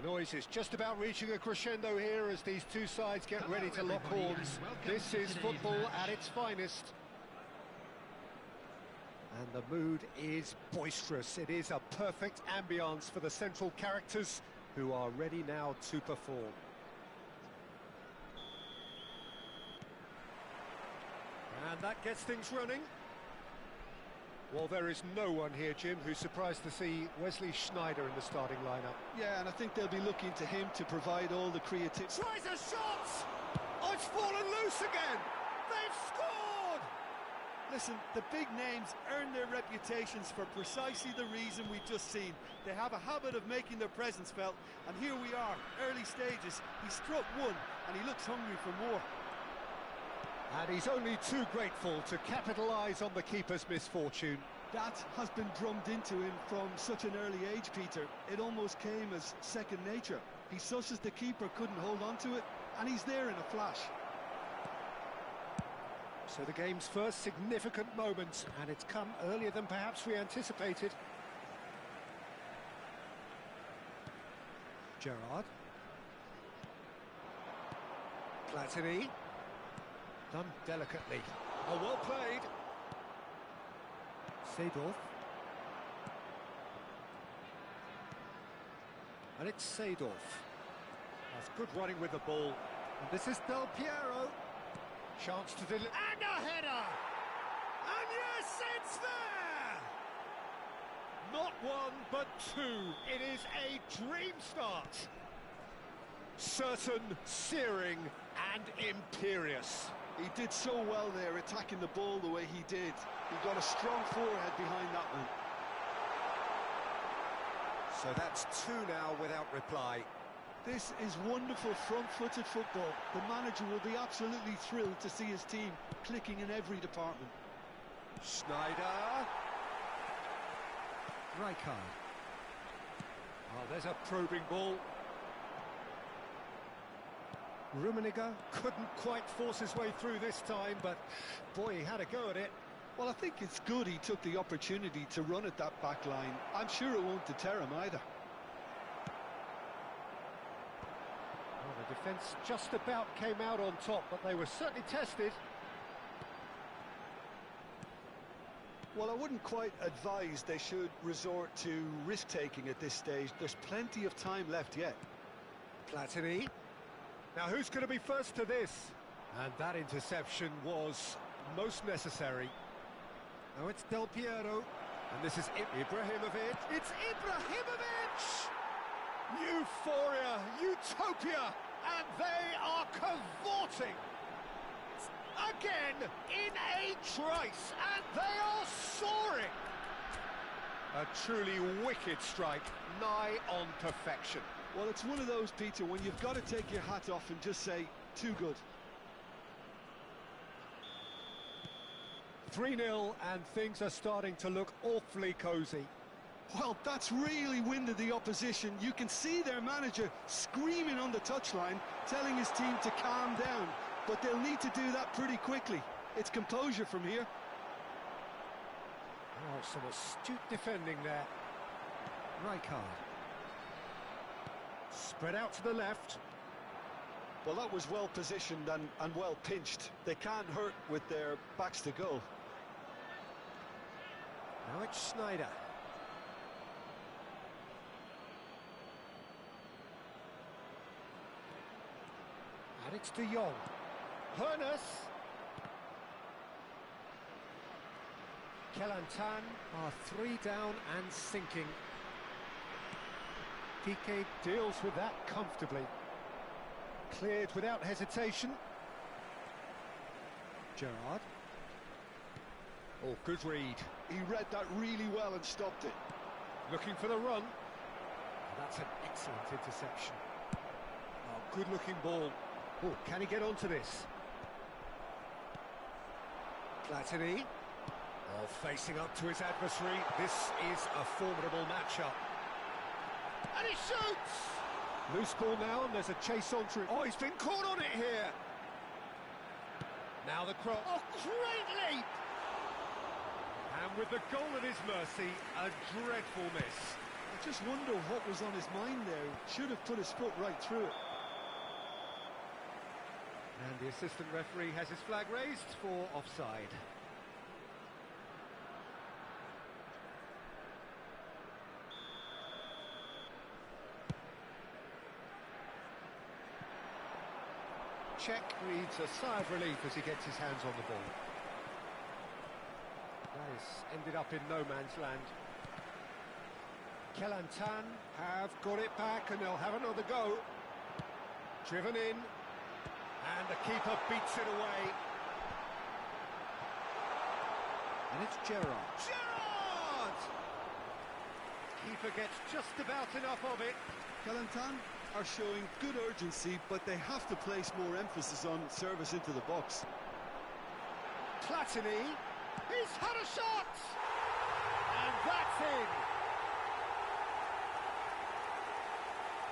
The noise is just about reaching a crescendo here as these two sides get ready to lock horns. This is football at its finest. And the mood is boisterous. It is a perfect ambience for the central characters who are ready now to perform. And that gets things running. Well, there is no one here, Jim, who's surprised to see Wesley Sneijder in the starting lineup. Yeah, and I think they'll be looking to him to provide all the creativity. Tries a shot! Oh, it's fallen loose again! They've scored! Listen, the big names earn their reputations for precisely the reason we've just seen. They have a habit of making their presence felt, and here we are, early stages. He struck one, and he looks hungry for more. And he's only too grateful to capitalise on the keeper's misfortune. That has been drummed into him from such an early age, Peter. It almost came as second nature. He susses the keeper couldn't hold on to it, and he's there in a flash. So the game's first significant moment, and it's come earlier than perhaps we anticipated. Gerrard. Platini. Done delicately. Oh, well played. Seedorf. And it's Seedorf. That's good running with the ball. And this is Del Piero. Chance to deliver. And a header! And yes, it's there! Not one, but two. It is a dream start. Certain, searing, and imperious. He did so well there, attacking the ball the way he did. He got a strong forehead behind that one. So that's two now without reply. This is wonderful front-footed football. The manager will be absolutely thrilled to see his team clicking in every department. Sneijder. Rijkaard. Oh, there's a probing ball. Rummenigge couldn't quite force his way through this time, but boy, he had a go at it. Well, I think it's good he took the opportunity to run at that back line. I'm sure it won't deter him either. Well, the defence just about came out on top, but they were certainly tested. Well, I wouldn't quite advise they should resort to risk-taking at this stage. There's plenty of time left yet. Platini. Now, who's going to be first to this? And that interception was most necessary. Now it's Del Piero. And this is Ibrahimovic. It's Ibrahimovic! Euphoria, utopia, and they are cavorting. Again, in a trice, and they are soaring. A truly wicked strike, nigh on perfection. Well, it's one of those, Peter, when you've got to take your hat off and just say, too good. 3-0, and things are starting to look awfully cosy. Well, that's really winded the opposition. You can see their manager screaming on the touchline, telling his team to calm down. But they'll need to do that pretty quickly. It's composure from here. Oh, some astute defending there. Rijkaard. Spread out to the left. Well, that was well positioned and well pinched. They can't hurt with their backs to goal. Now it's Sneijder. And it's De Jong. Hoeneß. Kelantan are 3 down and sinking. Piqué deals with that comfortably. Cleared without hesitation. Gerrard. Oh, good read. He read that really well and stopped it. Looking for the run. And that's an excellent interception. Oh, good-looking ball. Oh, can he get onto this? Platini. Oh, facing up to his adversary. This is a formidable matchup. And he shoots! Loose ball now, and there's a chase on through. Oh, he's been caught on it here. Now the cross. Oh, great leap! And with the goal at his mercy, a dreadful miss. just wonder what was on his mind there. Should have put his foot right through it. And the assistant referee has his flag raised for offside. Czech breathes a sigh of relief as he gets his hands on the ball. That has ended up in no man's land. Kelantan have got it back and they'll have another go. Driven in. And the keeper beats it away. And it's Gerrard. Gerrard! Keeper gets just about enough of it. Kelantan are showing good urgency, but they have to place more emphasis on service into the box. Platini, he's had a shot! And that's in!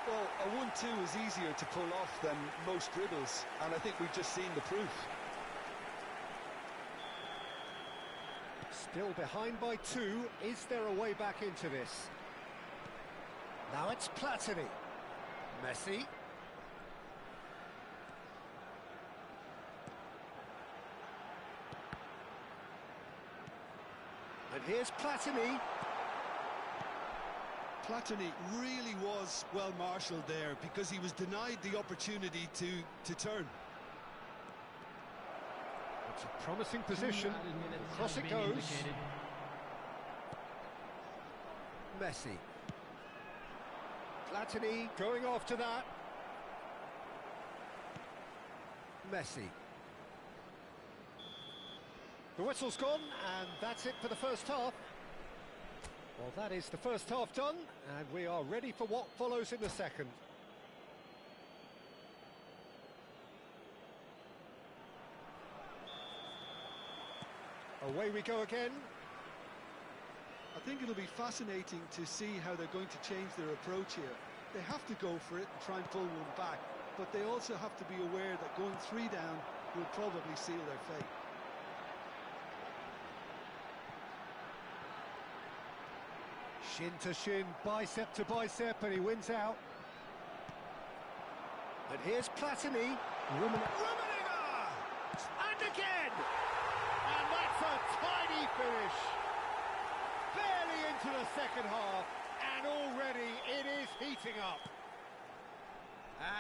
Well, a 1-2 is easier to pull off than most dribbles, and I think we've just seen the proof. Still behind by 2. Is there a way back into this? Now it's Platini. Messi. And here's Platini. Platini really was well marshalled there because he was denied the opportunity to turn. It's a promising position. Across it goes. Messi. Platini going after that. Messi. The whistle's gone, and that's it for the first half. Well, that is the first half done, and we are ready for what follows in the second. Away we go again. I think it'll be fascinating to see how they're going to change their approach here. They have to go for it and try and pull one back, but they also have to be aware that going 3 down will probably seal their fate. Shin to shin, bicep to bicep, and he wins out. And here's Platini. Rummenigge! And again! And that's a tiny finish. Barely into the second half, and already it is heating up.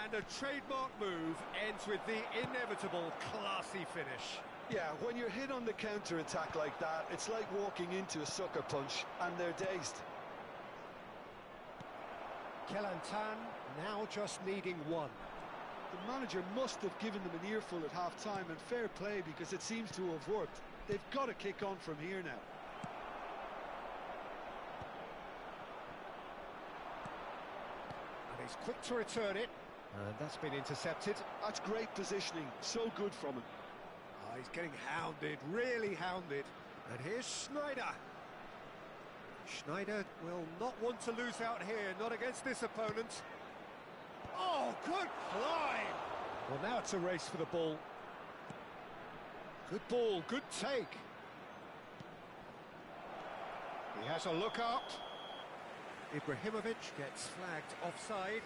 And a trademark move ends with the inevitable classy finish. Yeah, when you're hit on the counter-attack like that, it's like walking into a sucker punch, and they're dazed. Kelantan now just needing 1. The manager must have given them an earful at half-time, and fair play because it seems to have worked. They've got to kick on from here now. And he's quick to return it, and that's been intercepted. That's great positioning, so good from him. Oh, he's getting hounded, really hounded. And here's Schneider. Schneider will not want to lose out here, not against this opponent. Oh, good climb! Well, now it's a race for the ball. Good ball, good take. He has a look up. Ibrahimovic gets flagged offside.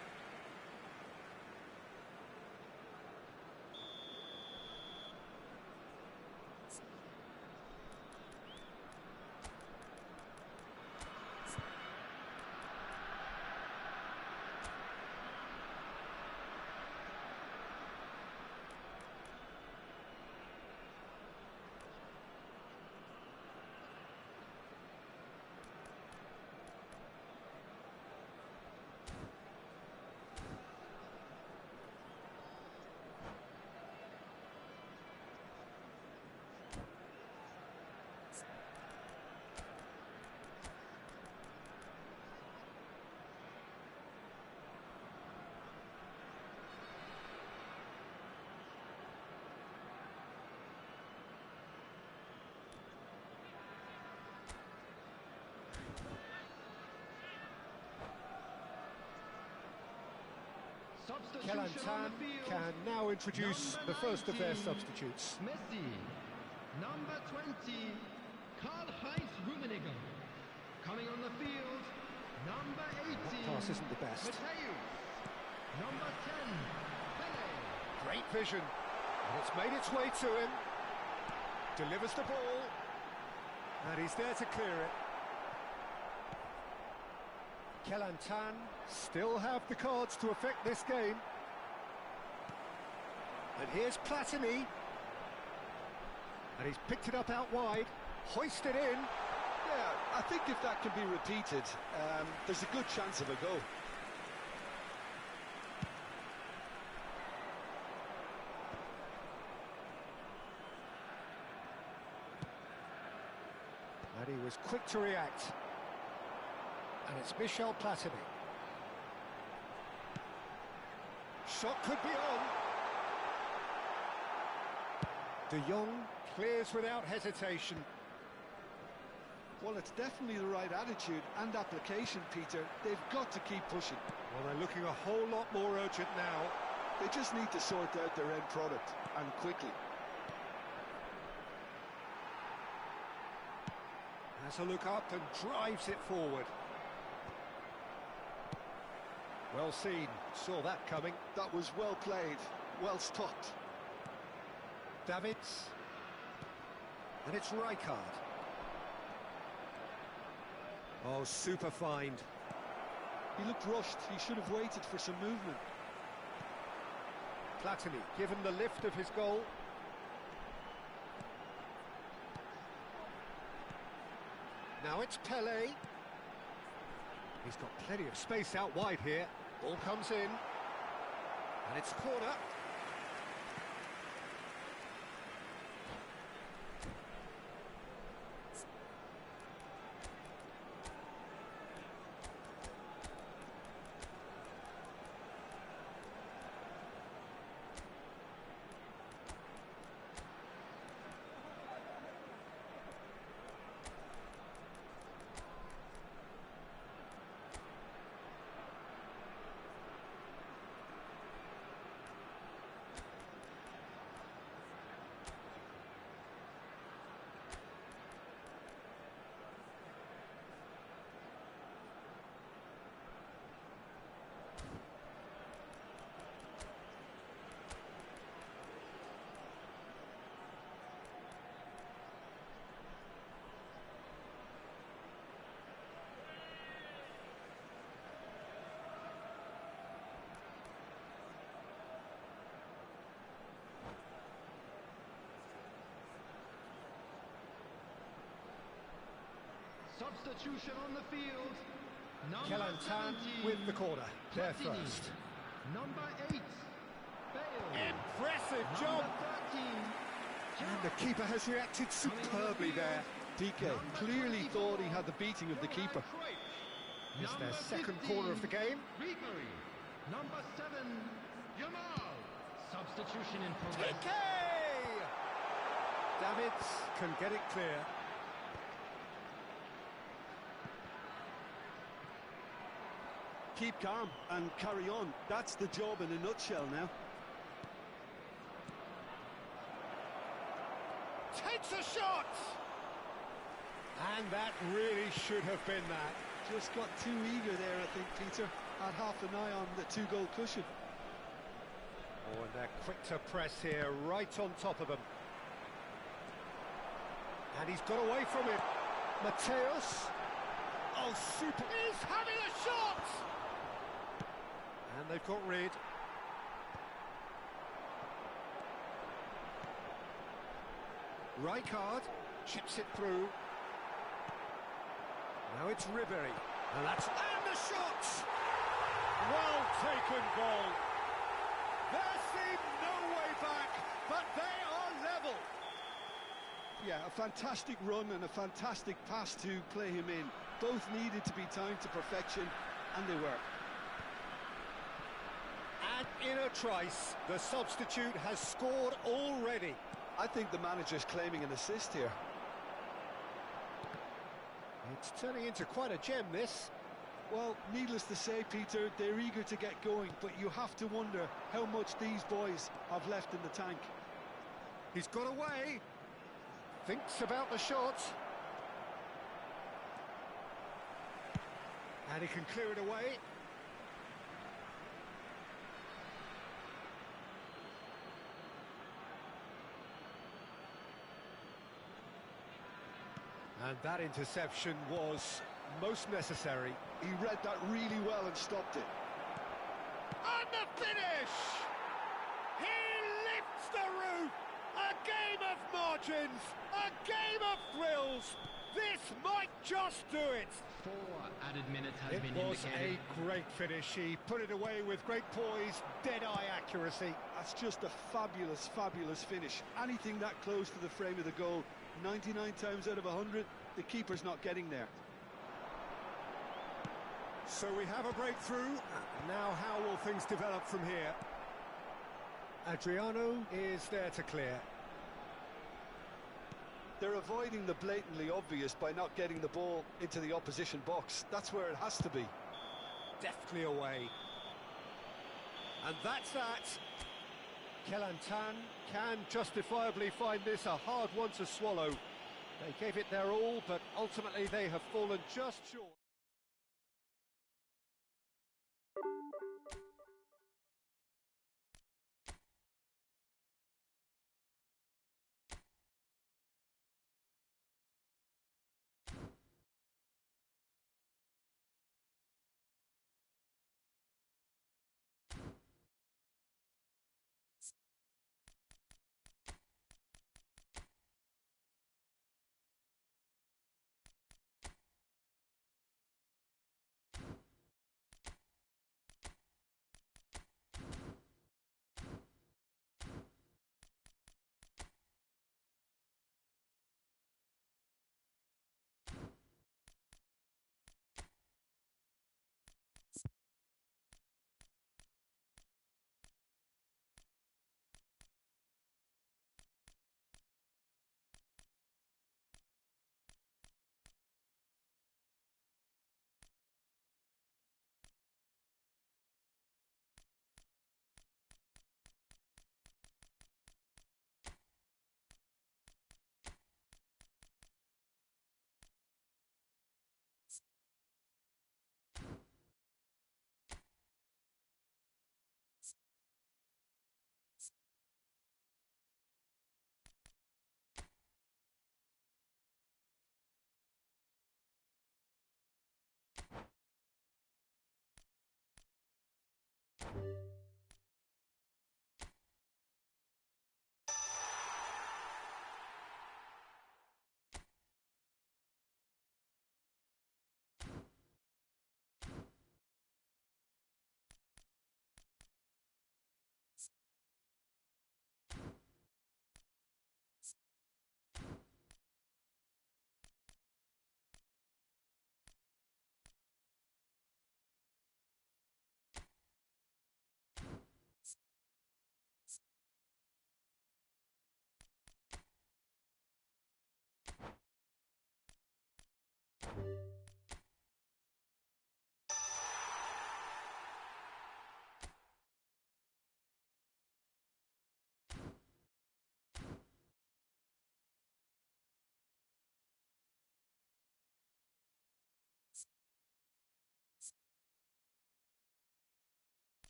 Kelantan can now introduce the first of their substitutes. Messi, number 20, Karl-Heinz Rummenigge. Coming on the field, number pass isn't the best. Matthews. Number 10, Pele. Great vision. And it's made its way to him. Delivers the ball. And he's there to clear it. Kelantan still have the cards to affect this game. And here's Platini. And he's picked it up out wide. Hoisted in. Yeah, I think if that can be repeated, there's a good chance of a goal. And he was quick to react. And it's Michel Platini. Shot could be on. De Jong clears without hesitation. Well, it's definitely the right attitude and application, Peter. They've got to keep pushing. Well, they're looking a whole lot more urgent now. They just need to sort out their end product, and quickly. Has a look up and drives it forward. Well seen, saw that coming. That was well played, well stopped. Davids. And it's Rijkaard. Oh, super find. He looked rushed, he should have waited for some movement. Platini, given the lift of his goal. Now it's Pele. He's got plenty of space out wide here. Ball comes in. And it's corner. Substitution on the field. Number Kelantan 17, with the corner. There Platini. first. Number 8, Bale. Impressive Number job. 13, And the keeper has reacted superbly there. DK clearly thought he had the beating of the keeper. It's their Number second 15, corner of the game. Ribery. Number 7, Yamal. Substitution in progress. PK! Davids can get it clear. Keep calm and carry on. That's the job in a nutshell now. Takes a shot! And that really should have been that. Just got too eager there, I think, Peter. Had half an eye on the two-goal cushion. Oh, and they're quick to press here, right on top of him. And he's got away from him. Mateus. Oh, super. He's having a shot! And they've got rid. Rijkaard chips it through. Now it's Ribery. And the shot! Well taken goal. There seemed no way back, but they are level. Yeah, a fantastic run and a fantastic pass to play him in. Both needed to be timed to perfection, and they were. And in a trice, the substitute has scored already. I think the manager's claiming an assist here. It's turning into quite a gem, this. Well, needless to say, Peter, they're eager to get going, but you have to wonder how much these boys have left in the tank. He's got away. Thinks about the shot. And he can clear it away. And that interception was most necessary. He read that really well and stopped it. And the finish! He lifts the roof! A game of margins! A game of thrills! This might just do it! 4 added minutes has It been was indicated. a great finish. He put it away with great poise, dead-eye accuracy. That's just a fabulous, fabulous finish. Anything that close to the frame of the goal, 99 times out of 100, the keeper's not getting there. So we have a breakthrough. Now how will things develop from here? Adriano is there to clear. They're avoiding the blatantly obvious by not getting the ball into the opposition box. That's where it has to be. Deftly away. And that's that. Kelantan can justifiably find this a hard one to swallow. They gave it their all, but ultimately they have fallen just short.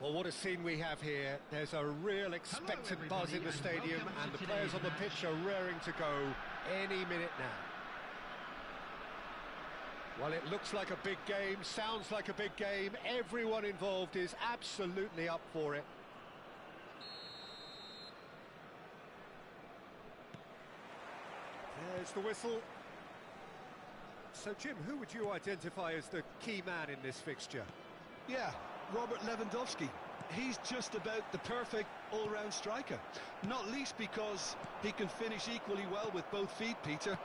Well, what a scene we have here. There's a real expectant buzz in the stadium, and the players on the pitch are raring to go any minute now. Well, it looks like a big game, sounds like a big game. Everyone involved is absolutely up for it. There's the whistle. So, Jim, who would you identify as the key man in this fixture? Yeah, Robert Lewandowski. He's just about the perfect all-round striker. Not least because he can finish equally well with both feet, Peter.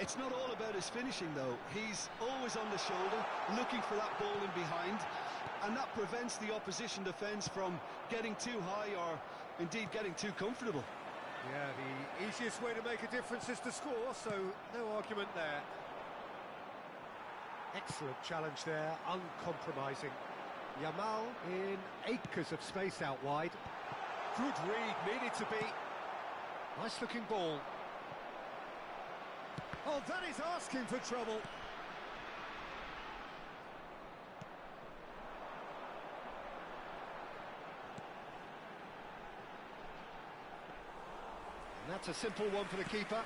It's not all about his finishing, though. He's always on the shoulder, looking for that ball in behind, and that prevents the opposition defence from getting too high or, indeed, getting too comfortable. Yeah, the easiest way to make a difference is to score, so no argument there. Excellent challenge there, uncompromising. Yamal in acres of space out wide. Good read, needed to be. Nice looking ball. Oh, that is asking for trouble. And that's a simple one for the keeper.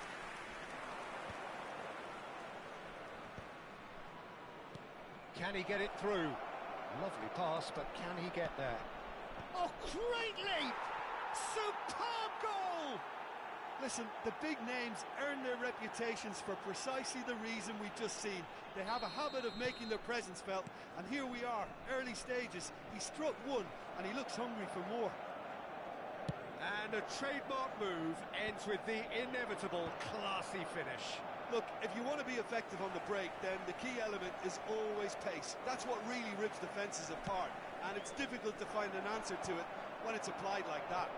Can he get it through? Lovely pass, but can he get there? Oh, great leap! Superb goal! Listen, the big names earn their reputations for precisely the reason we've just seen. They have a habit of making their presence felt, and here we are, early stages. He struck one, and he looks hungry for more. And a trademark move ends with the inevitable classy finish. Look, if you want to be effective on the break, then the key element is always pace. That's what really rips defences apart, and it's difficult to find an answer to it when it's applied like that.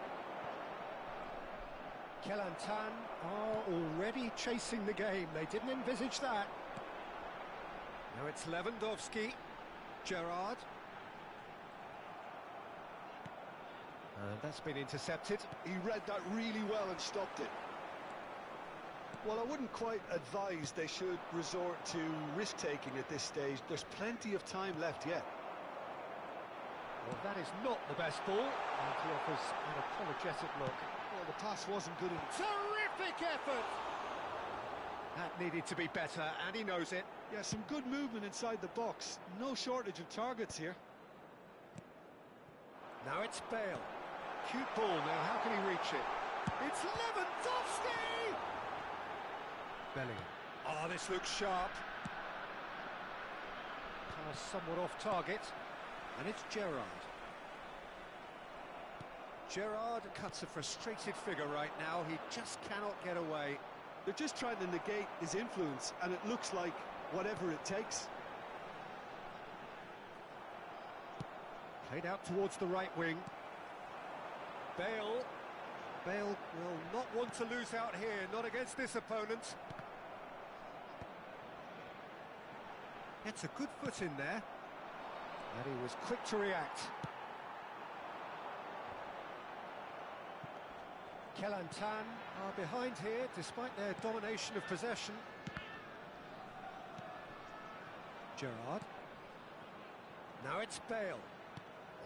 Kelantan are already chasing the game. They didn't envisage that. Now it's Lewandowski. Gerrard. And that's been intercepted. He read that really well and stopped it. Well, I wouldn't quite advise they should resort to risk-taking at this stage. There's plenty of time left yet. Well, that is not the best ball, and he offers an apologetic look. Well, the pass wasn't good enough. Terrific effort! That needed to be better, and he knows it. Yeah, some good movement inside the box. No shortage of targets here. Now it's Bale. Cute ball, now how can he reach it? It's Lewandowski! Bellingham. Oh, this looks sharp. Pass somewhat off target, and it's Gerrard. Gerrard cuts a frustrated figure right now. He just cannot get away. They're just trying to negate his influence, and it looks like whatever it takes. Played out towards the right wing. Bale. Bale will not want to lose out here, not against this opponent. Gets a good foot in there. And he was quick to react. Kelantan are behind here, despite their domination of possession. Gerrard. Now it's Bale.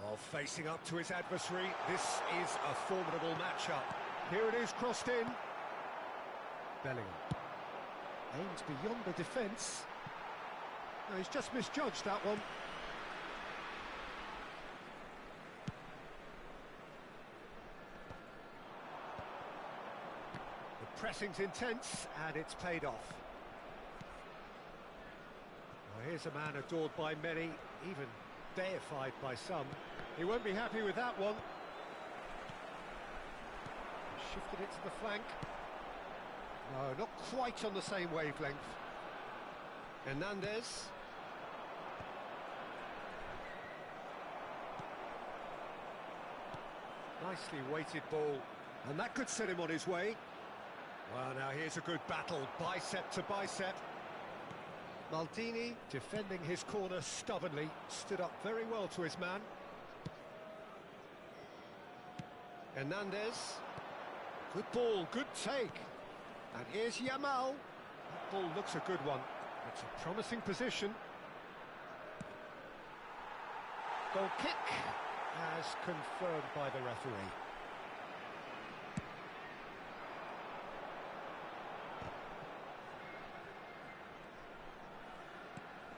Oh, facing up to his adversary. This is a formidable matchup. Here it is, crossed in. Bellingham. Aims beyond the defence. No, he's just misjudged that one. The pressing's intense, and it's paid off. Well, here's a man adored by many, even deified by some. He won't be happy with that one. Shifted it to the flank. No, not quite on the same wavelength. Hernandez. Nicely weighted ball, and that could set him on his way. Well, now here's a good battle, bicep to bicep. Maldini, defending his corner stubbornly, stood up very well to his man. Hernandez. Good ball, good take. And here's Yamal. That ball looks a good one. It's a promising position. Goal kick. as confirmed by the referee.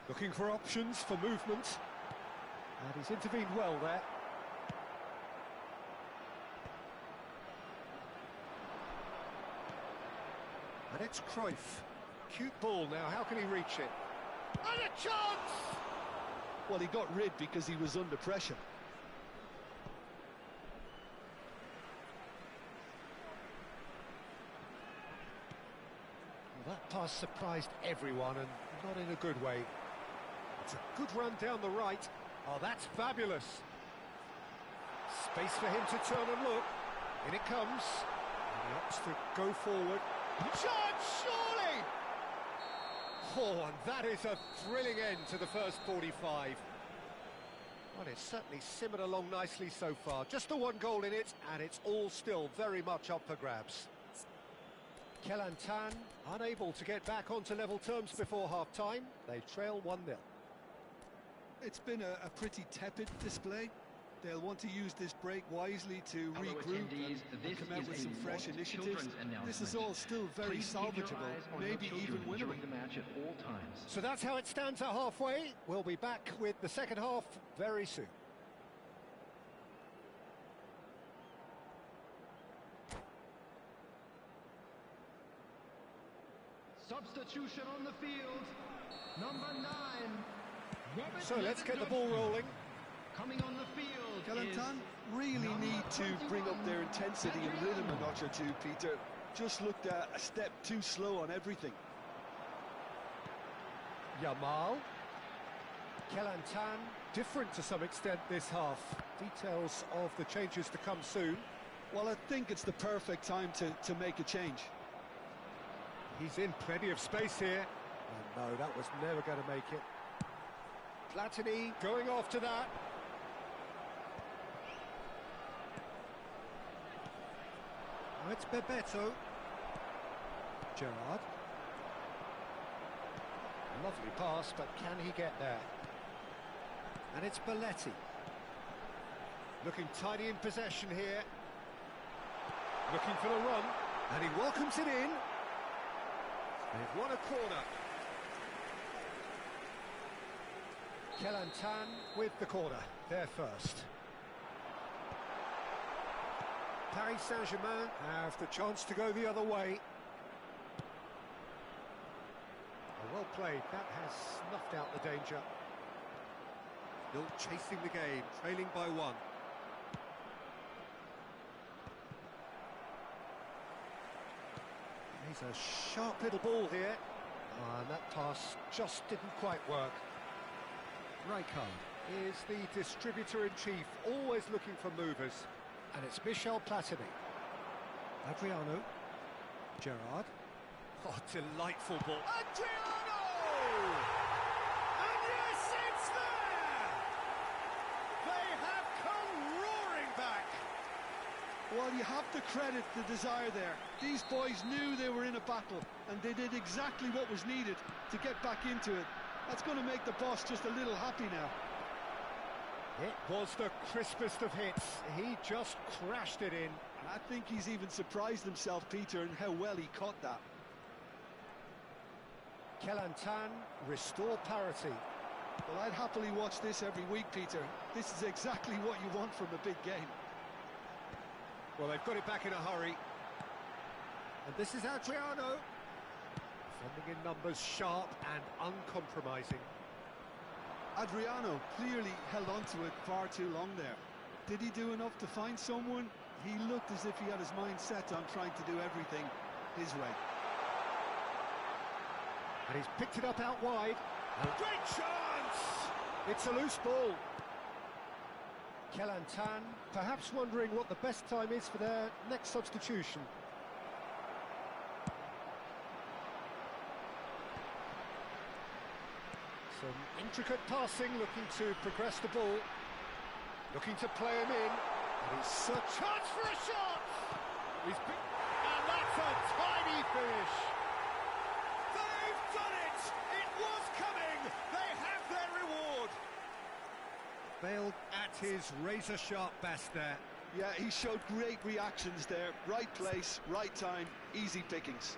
Looking for options for movement. And he's intervened well there. And it's Cruyff. Cute ball now, how can he reach it? And a chance! Well, he got rid because he was under pressure. Well, that pass surprised everyone, and not in a good way. It's a good run down the right. Oh, that's fabulous. Space for him to turn and look. In it comes. And he opts to go forward. Chance, surely! Oh, and that is a thrilling end to the first 45. Well, it's certainly simmered along nicely so far. Just the one goal in it, and it's all still very much up for grabs. Kelantan unable to get back onto level terms before half-time. They trail 1-0. It's been a pretty tepid display. They'll want to use this break wisely to regroup and come out with some fresh initiatives. This is all still very salvageable, maybe even winnable. So that's how it stands at halfway. We'll be back with the second half very soon. Substitution on the field. Number 9. So let's get the ball rolling. Coming on the field. Kelantan really need to bring up their intensity and rhythm a notch or two, Peter. Just looked a step too slow on everything. Yamal. Kelantan, different to some extent this half. Details of the changes to come soon. Well, I think it's the perfect time to make a change. He's in plenty of space here. Oh, no, that was never going to make it. Platini going after that. Now it's Bebeto. Gerrard. Lovely pass, but can he get there? And it's Belletti. Looking tidy in possession here. Looking for the run. And he welcomes it in. They've won a corner. Kelantan with the corner, there first. Paris Saint-Germain have the chance to go the other way. Oh, well played, that has snuffed out the danger. Still chasing the game, trailing by 1. He's a sharp little ball here. Oh, and that pass just didn't quite work. Rijkaard is the distributor-in-chief, always looking for movers. And it's Michel Platini. Adriano. Gerrard. Oh, delightful ball. Adriano! And yes, it's there! They have come roaring back. Well, you have to credit the desire there. These boys knew they were in a battle, and they did exactly what was needed to get back into it. That's going to make the boss just a little happy now. It was the crispest of hits. He just crashed it in. And I think he's even surprised himself, Peter, in how well he caught that. Kelantan restore parity. Well, I'd happily watch this every week, Peter. This is exactly what you want from a big game. Well, they've got it back in a hurry. And this is Adriano. Defending in numbers, sharp and uncompromising. Adriano clearly held on to it far too long there. Did he do enough to find someone? He looked as if he had his mind set on trying to do everything his way. And he's picked it up out wide. Great chance! It's a loose ball. Kelantan perhaps wondering what the best time is for their next substitution. Some intricate passing, looking to progress the ball. Looking to play him in. And he's a chance for a shot! And that's a tiny finish! They've done it! It was coming! They have their reward! Bale at his razor-sharp best there. Yeah, he showed great reactions there. Right place, right time, easy pickings.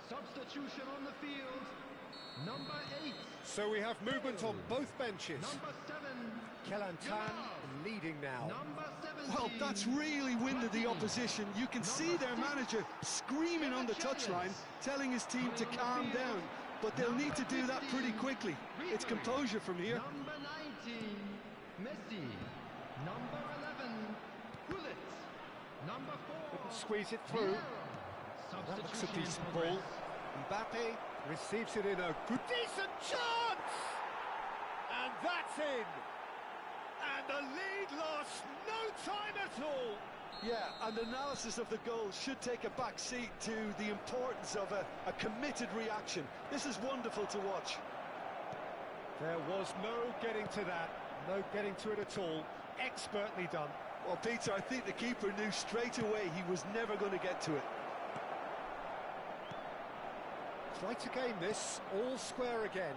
Substitution on the field. Number 8. So we have movement on both benches. Number 7. Kelantan leading now. Number 17. Well, that's really winded the opposition. You can see their manager screaming on the touchline, telling his team to calm down. But they'll need to do that pretty quickly. It's composure from here. Number 19. Messi. Number 11. Gullit. Number 4. Squeeze it through. That looks a decent ball. Mbappe receives it in a good, decent chance! And that's in! And the lead lost no time at all! Yeah, and analysis of the goal should take a back seat to the importance of a committed reaction. This is wonderful to watch. There was no getting to that, no getting to it at all. Expertly done. Well, Peter, I think the keeper knew straight away he was never going to get to it. Try to game this, all square again.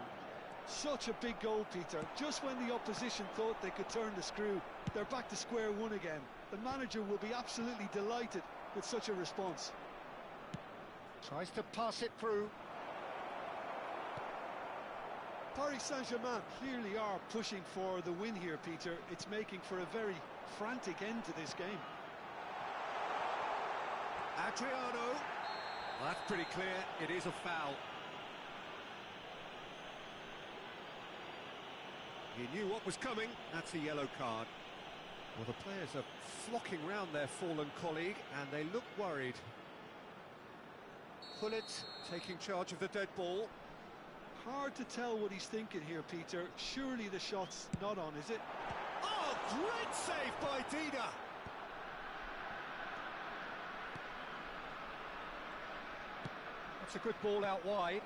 Such a big goal, Peter. Just when the opposition thought they could turn the screw, they're back to square one again. The manager will be absolutely delighted with such a response. Tries to pass it through. Paris Saint-Germain clearly are pushing for the win here, Peter. It's making for a very frantic end to this game. Adriano. Well, that's pretty clear, it is a foul. He knew what was coming, that's a yellow card. Well, the players are flocking round their fallen colleague and they look worried. Gullit taking charge of the dead ball. Hard to tell what he's thinking here, Peter. Surely the shot's not on, is it? Oh, great save by Dida! That's a good ball out wide.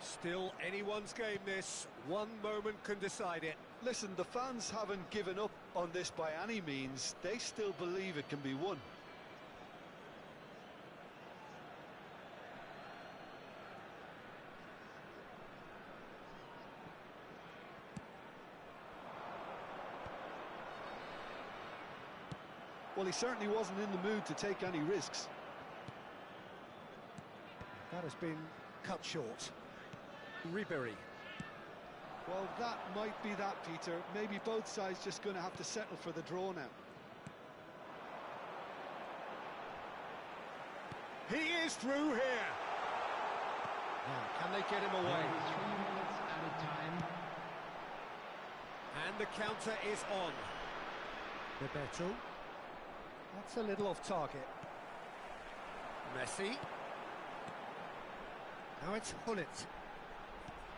Still anyone's game this. One moment can decide it. Listen, the fans haven't given up on this by any means. They still believe it can be won. Well, he certainly wasn't in the mood to take any risks. That has been cut short. Ribery. Well, that might be that, Peter. Maybe both sides just going to have to settle for the draw now. He is through here. Now, can they get him away? 3 minutes added time. And the counter is on. Bebeto. That's a little off target. Messi. Now it's Hullet.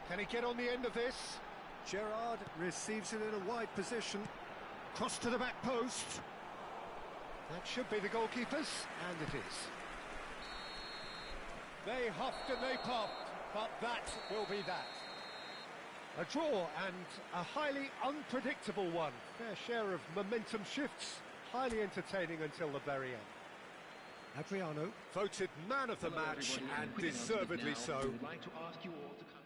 Can he get on the end of this? Gerrard receives it in a wide position. Cross to the back post. That should be the goalkeeper's, and it is. They huffed and they puffed, but that will be that. A draw and a highly unpredictable one. Fair share of momentum shifts. Highly entertaining until the very end. Adriano, voted man of the Hello, match, everybody. and Quick announcement deservedly now. so. We would like to ask you all to come.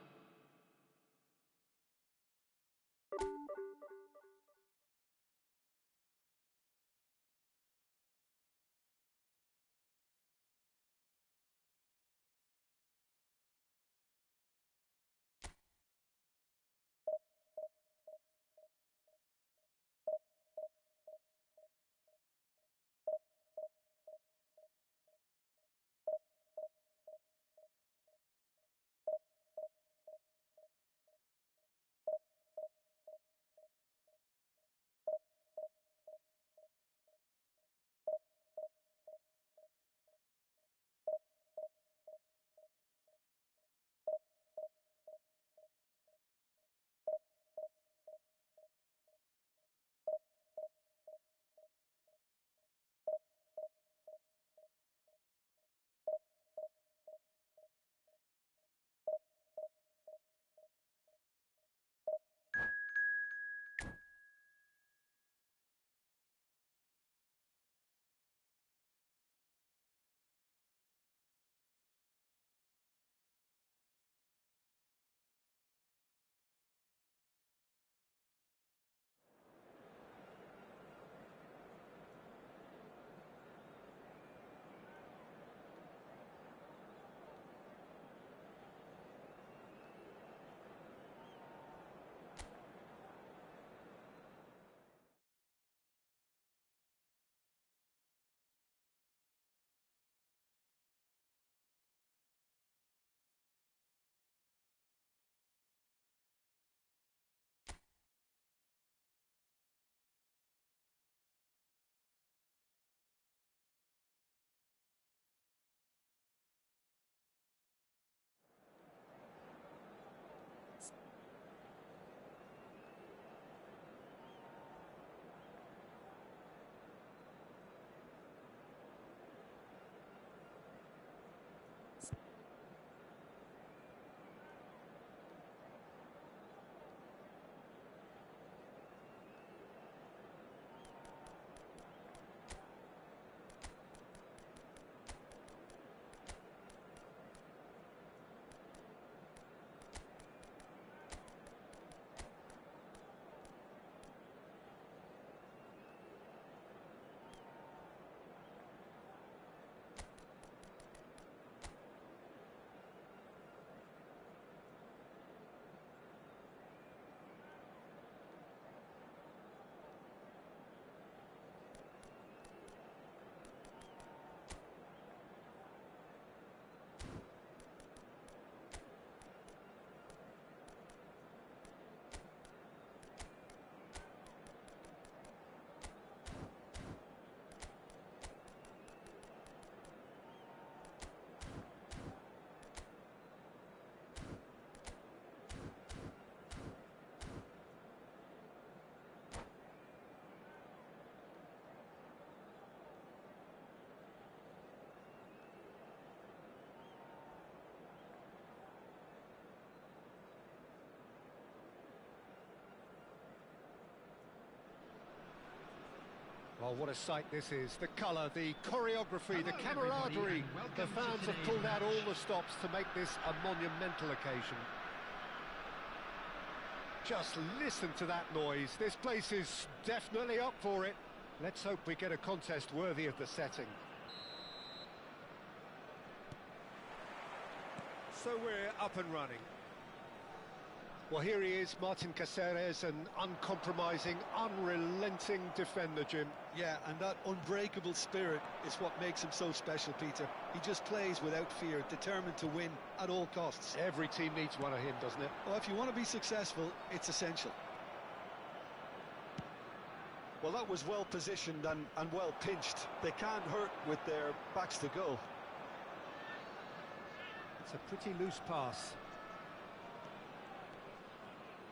Well, what a sight this is. The colour, the choreography, the Hello, everybody, camaraderie. and welcome The to fans have today's pulled out match. all the stops to make this a monumental occasion. Just listen to that noise. This place is definitely up for it. Let's hope we get a contest worthy of the setting. So we're up and running. Well, here he is, Martin Caceres, an uncompromising, unrelenting defender, Jim. Yeah, and that unbreakable spirit is what makes him so special, Peter. He just plays without fear, determined to win at all costs. Every team needs one of him, doesn't it? Well, if you want to be successful, it's essential. Well, that was well positioned and well pinched. They can't hurt with their backs to goal. It's a pretty loose pass.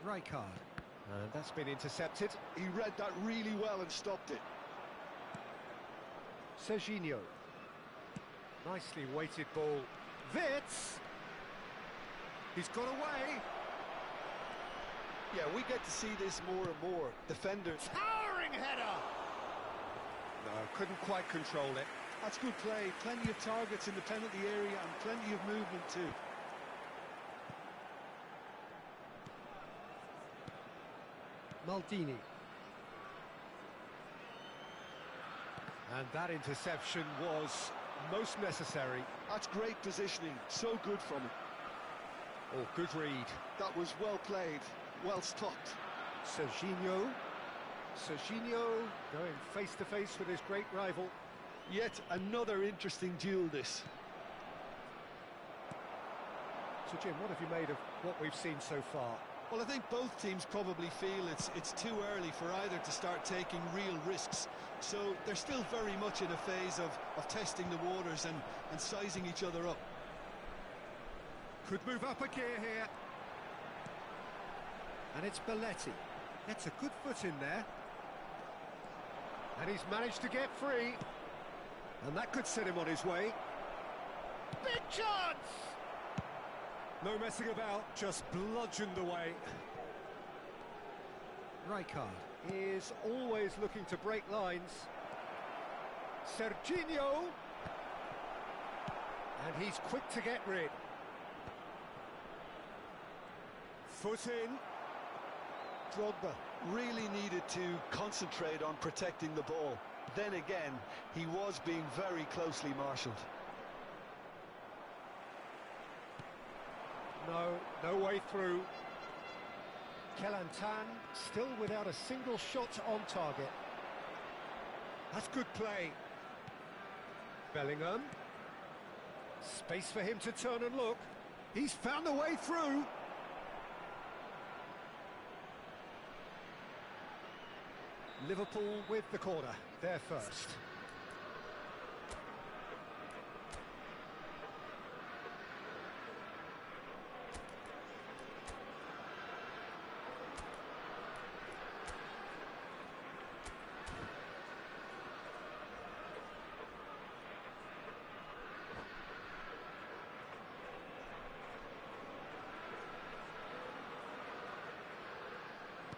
Rijkaard. And that's been intercepted. He read that really well and stopped it. Serginho. Nicely weighted ball. Wits! He's got away. Yeah, we get to see this more and more. Defenders. Towering header! No, couldn't quite control it. That's good play. Plenty of targets in the penalty area and plenty of movement too. Maldini. And that interception was most necessary. That's great positioning. So good from him. Oh, good read. That was well played. Well stopped. Serginho. Serginho going face-to-face with his great rival. Yet another interesting duel, this. So, Jim, what have you made of what we've seen so far? Well, I think both teams probably feel it's too early for either to start taking real risks. So they're still very much in a phase of testing the waters and sizing each other up. Could move up a gear here. And it's Belletti. Gets a good foot in there. And he's managed to get free. And that could set him on his way. Big chance! No messing about, just bludgeoned away. Rijkaard is always looking to break lines. Serginho! And he's quick to get rid. Foot in. Drogba really needed to concentrate on protecting the ball. Then again, he was being very closely marshalled. No way through. Kelantan still without a single shot on target. That's good play. Bellingham. Space for him to turn and look. He's found a way through. Liverpool with the corner. They're first.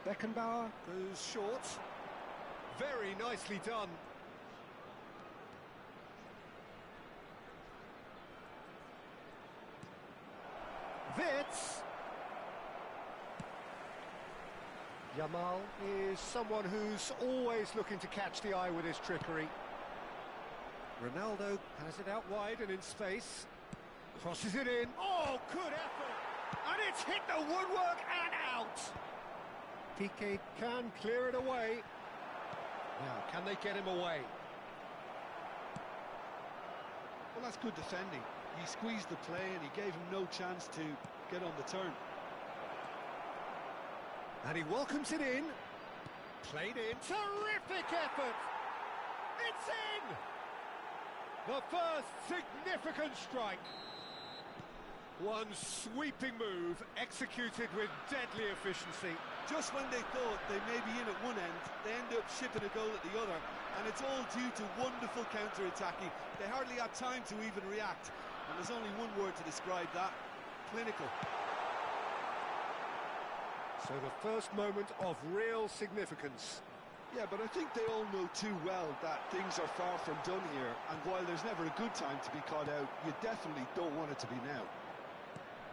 Beckenbauer goes short. Very nicely done. Wits. Yamal is someone who's always looking to catch the eye with his trickery. Ronaldo has it out wide and in space. Crosses it in. Oh, good effort! And it's hit the woodwork and out! Piqué can clear it away. Now, can they get him away? Well, that's good defending. He squeezed the play and he gave him no chance to get on the turn. And he welcomes it in. Played in. Terrific effort! It's in! The first significant strike. One sweeping move, executed with deadly efficiency. Just when they thought they may be in at one end, they end up shipping a goal at the other, and it's all due to wonderful counter-attacking. They hardly had time to even react, and there's only one word to describe that: clinical. So the first moment of real significance. Yeah, but I think they all know too well that things are far from done here, and while there's never a good time to be caught out, you definitely don't want it to be now.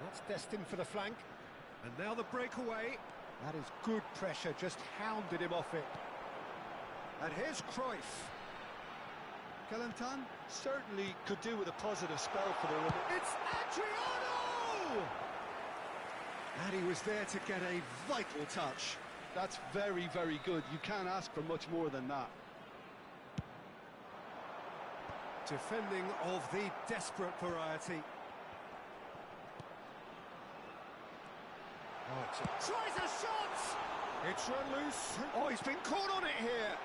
That's destined for the flank. And now the breakaway. That is good pressure, just hounded him off it. And here's Cruyff. Kelantan certainly could do with a positive spell for the women. It's Adriano! And he was there to get a vital touch. That's very, very good. You can't ask for much more than that. Defending of the desperate variety. Right. Tries a shot! It's run loose. Oh, he's been caught on it here.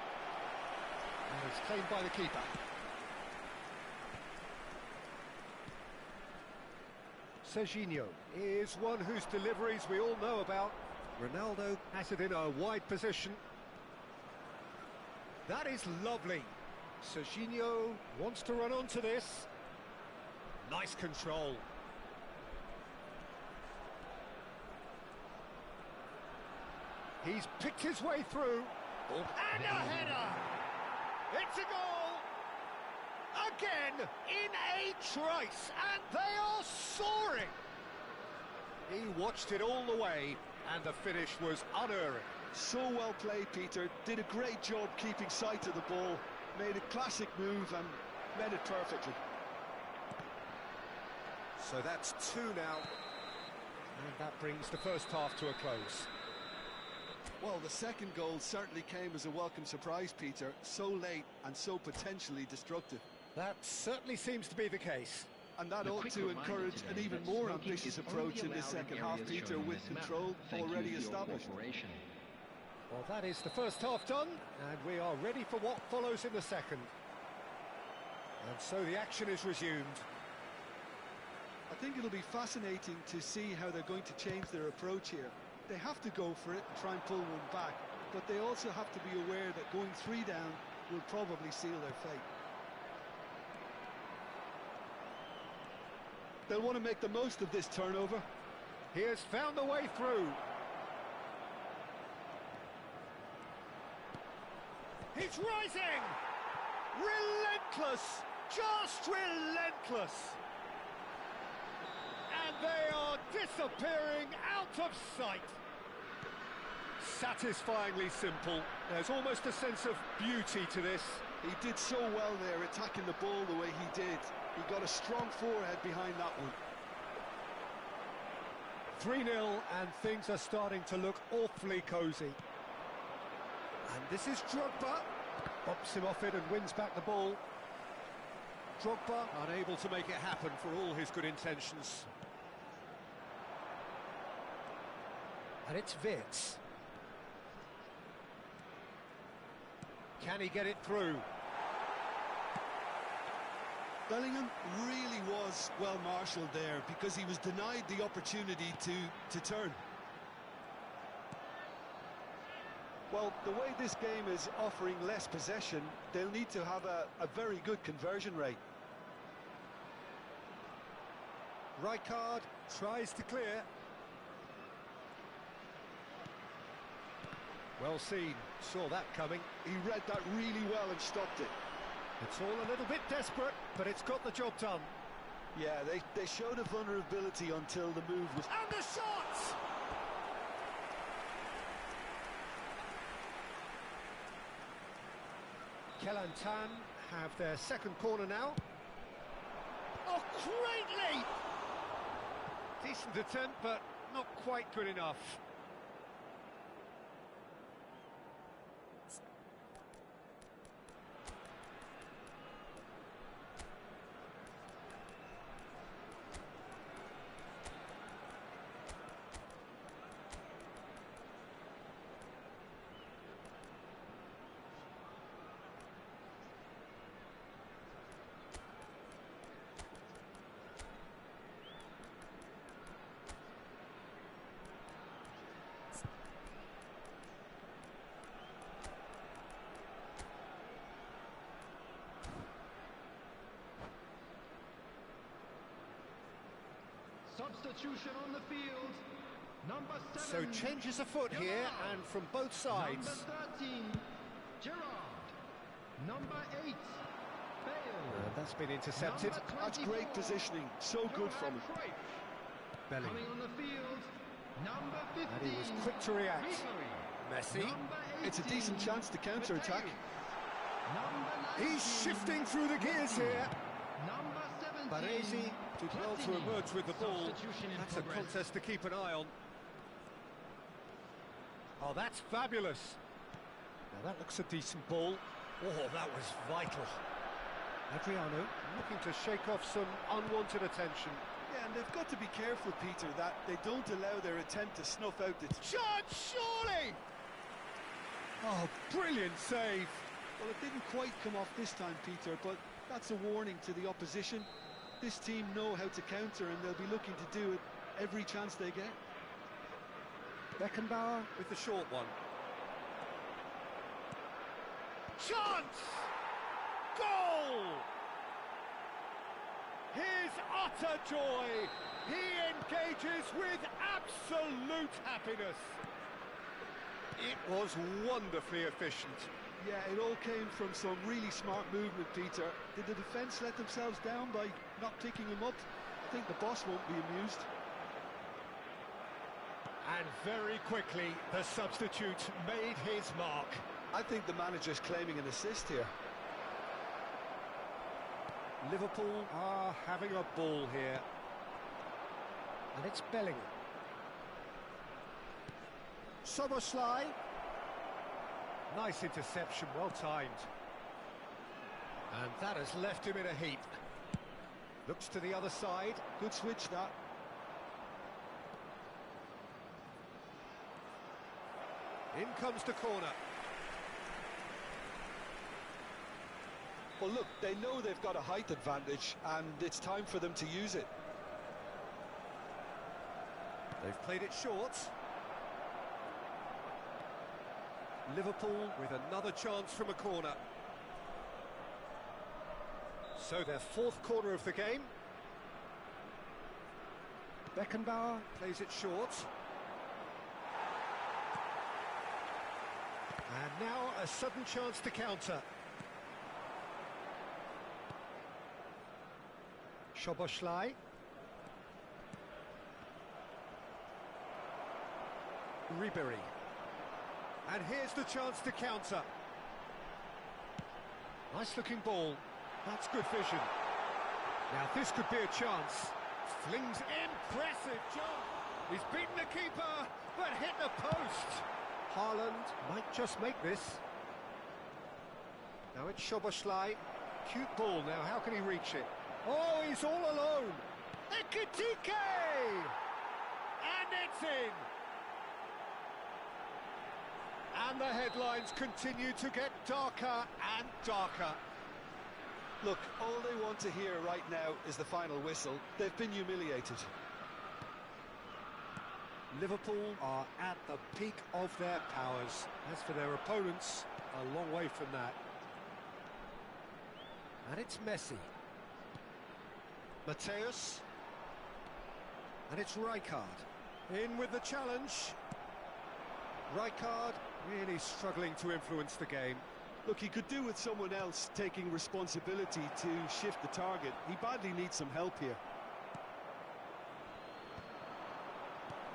And it's claimed by the keeper. Serginho is one whose deliveries we all know about. Ronaldo has it in a wide position. That is lovely. Serginho wants to run onto this. Nice control. He's picked his way through. And a header! It's a goal! Again, in a trice, and they are soaring! He watched it all the way, and the finish was unerring. So well played, Peter. Did a great job keeping sight of the ball. Made a classic move and met it perfectly. So that's 2 now. And that brings the first half to a close. Well, the second goal certainly came as a welcome surprise, Peter. So late and so potentially destructive. That certainly seems to be the case. And that ought to encourage an even more ambitious approach in the second half, Peter, with control already established. Well, that is the first half done, and we are ready for what follows in the second. And so the action is resumed. I think it'll be fascinating to see how they're going to change their approach here. They have to go for it and try and pull one back, but they also have to be aware that going 3 down will probably seal their fate. They'll want to make the most of this turnover. He has found a way through. He's rising! Relentless! Just relentless! And they are disappearing out of sight. Satisfyingly simple. There's almost a sense of beauty to this. He did so well there, attacking the ball the way he did. He got a strong forehead behind that one. 3-0, and things are starting to look awfully cosy. And this is Drogba. Bops him off it and wins back the ball. Drogba unable to make it happen for all his good intentions. And it's Wirtz. Can he get it through? Bellingham really was well marshalled there because he was denied the opportunity to turn. Well, the way this game is offering less possession, they'll need to have a very good conversion rate. Rijkaard tries to clear. Well seen, saw that coming. He read that really well and stopped it. It's all a little bit desperate, but it's got the job done. Yeah, they showed a vulnerability until the move was... And the shot! Kelantan have their second corner now. Oh, great leap! Decent attempt, but not quite good enough. Substitution on the field. Number 7. So changes afoot here, and from both sides. Number 13, Gerrard. Number 8, Bale. That's been intercepted. That's great positioning. So good from him. Bellingham. Coming on the field. Number 15. And he was quick to react. Messi. It's a decent chance to counter-attack. He's shifting through the gears here. Number 17. Baresi did well to emerge with the ball. That's a contest to keep an eye on. Oh, that's fabulous. Now that looks a decent ball. Oh, that was vital. Adriano looking to shake off some unwanted attention. Yeah, and they've got to be careful, Peter, that they don't allow their attempt to snuff out the... Chance, surely! Oh, brilliant save. Well, it didn't quite come off this time, Peter, but that's a warning to the opposition. This team know how to counter, and they'll be looking to do it every chance they get. Beckenbauer with the short one. Chance! Goal! His utter joy. He engages with absolute happiness. It was wonderfully efficient. Yeah, it all came from some really smart movement, Peter. Did the defence let themselves down by not picking him up? I think the boss won't be amused. And very quickly, the substitute made his mark. I think the manager's claiming an assist here. Liverpool are having a ball here. And it's Bellingham. Szoboszlai. Nice interception, well timed. And that has left him in a heap. Looks to the other side. Good switch, that. In comes the corner. Well, look, they know they've got a height advantage, and it's time for them to use it. They've played it short. Liverpool with another chance from a corner. So their fourth corner of the game. Beckenbauer plays it short. And now a sudden chance to counter. Szoboszlai. Ribery. And here's the chance to counter. Nice looking ball. That's good vision. Now this could be a chance. Flings impressive jump. He's beaten the keeper, but hit the post. Haaland might just make this. Now it's Szoboszlai. Cute ball now, how can he reach it? Oh, he's all alone. Ekitike! And it's in. And the headlines continue to get darker and darker. Look, all they want to hear right now is the final whistle. They've been humiliated. Liverpool are at the peak of their powers. As for their opponents, a long way from that. And it's Messi. Mateus. And it's Rijkaard. In with the challenge. Rijkaard really struggling to influence the game. Look, he could do with someone else taking responsibility to shift the target. He badly needs some help here.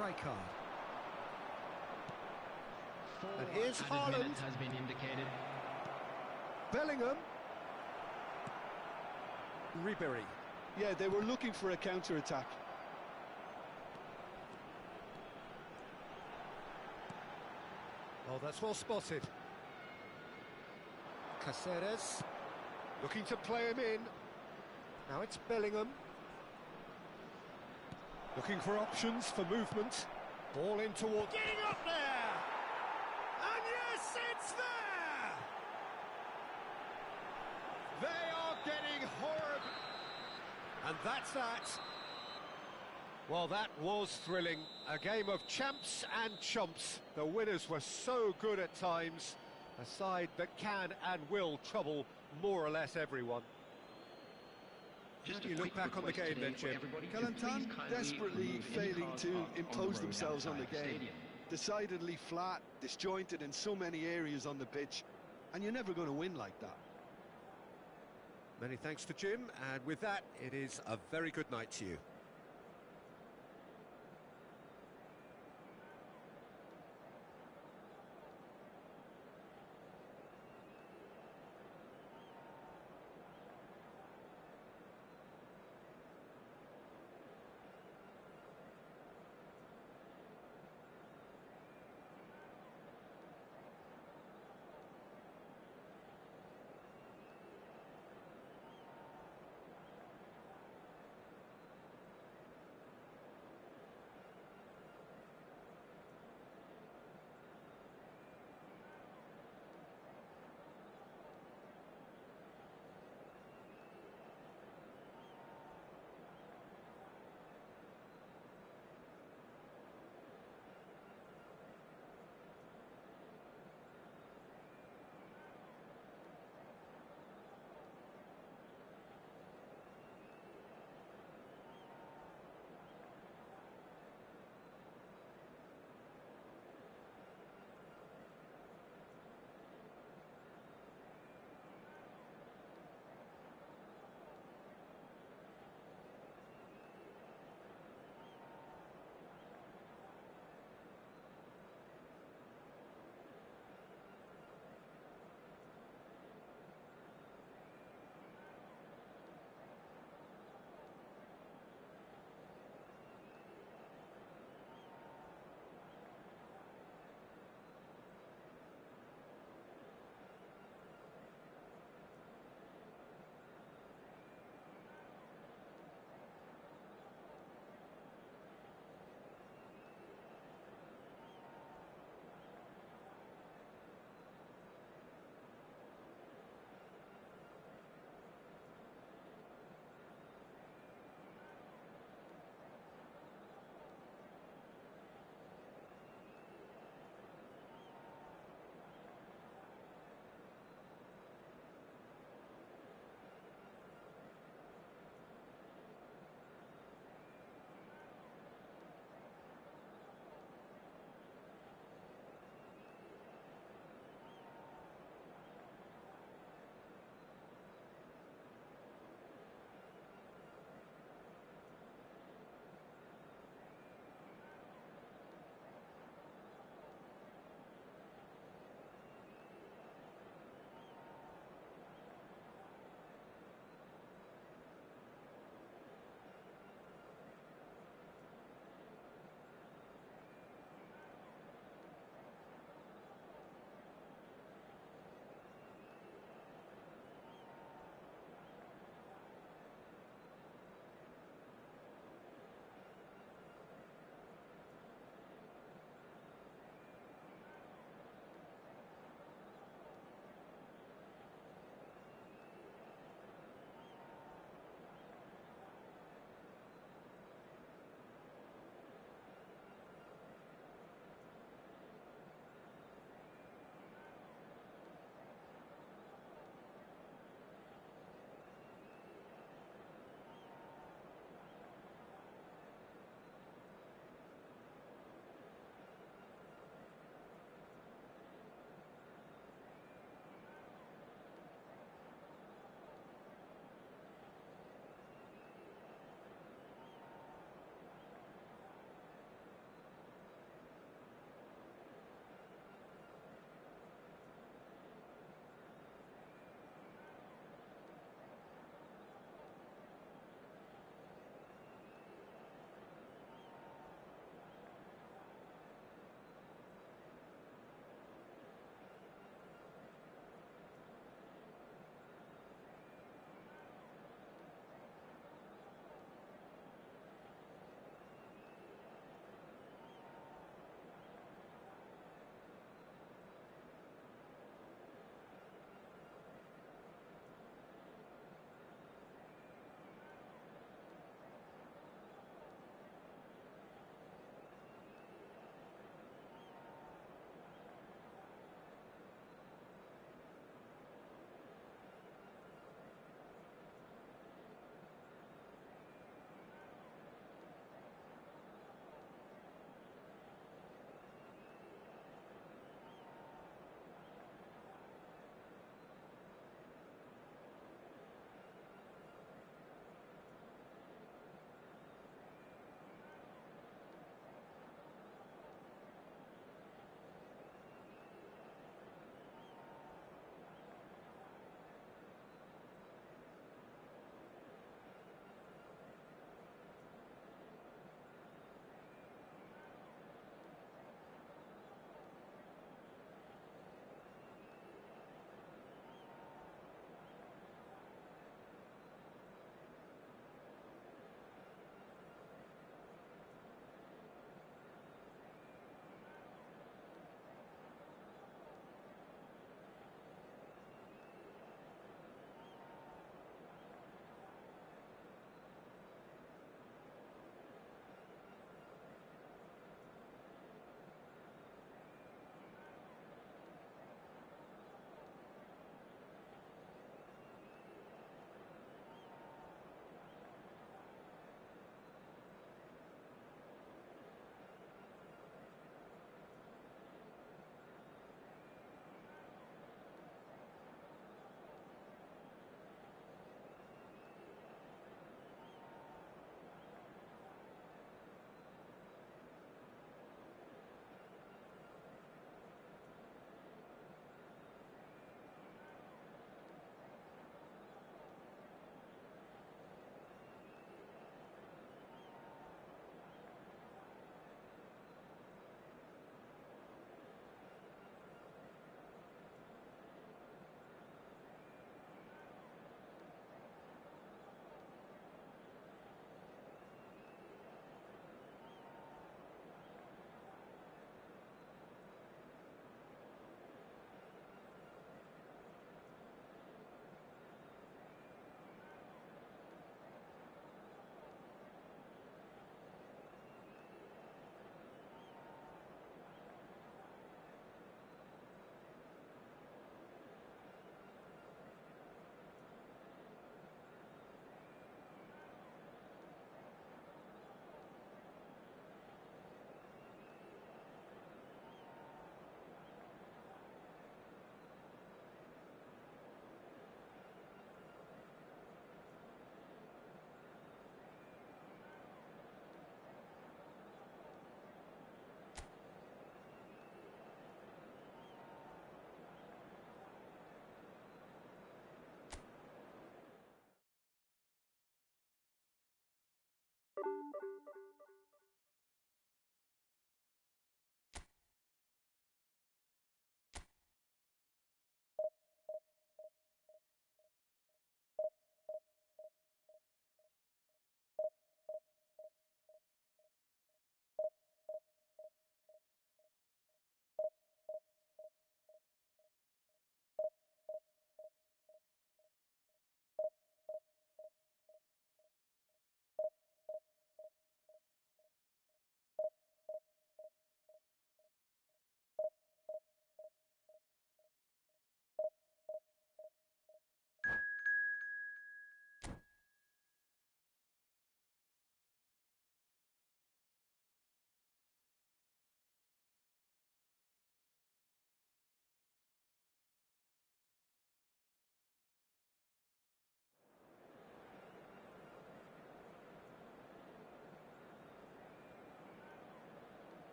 Rijkaard. And here's Haaland. Has been indicated. Bellingham. Ribery. Yeah, they were looking for a counter-attack. Oh, that's well spotted. Caceres. Looking to play him in. Now it's Bellingham. Looking for options for movement. Ball in toward... Getting up there! And yes, it's there! They are getting horrible. And that's that. Well, that was thrilling. A game of champs and chumps. The winners were so good at times. A side that can and will trouble more or less everyone. How do you look back on the game then, Jim? Kelantan desperately failing to impose themselves on the game. Decidedly flat, disjointed in so many areas on the pitch. And you're never going to win like that. Many thanks to Jim, and with that, it is a very good night to you.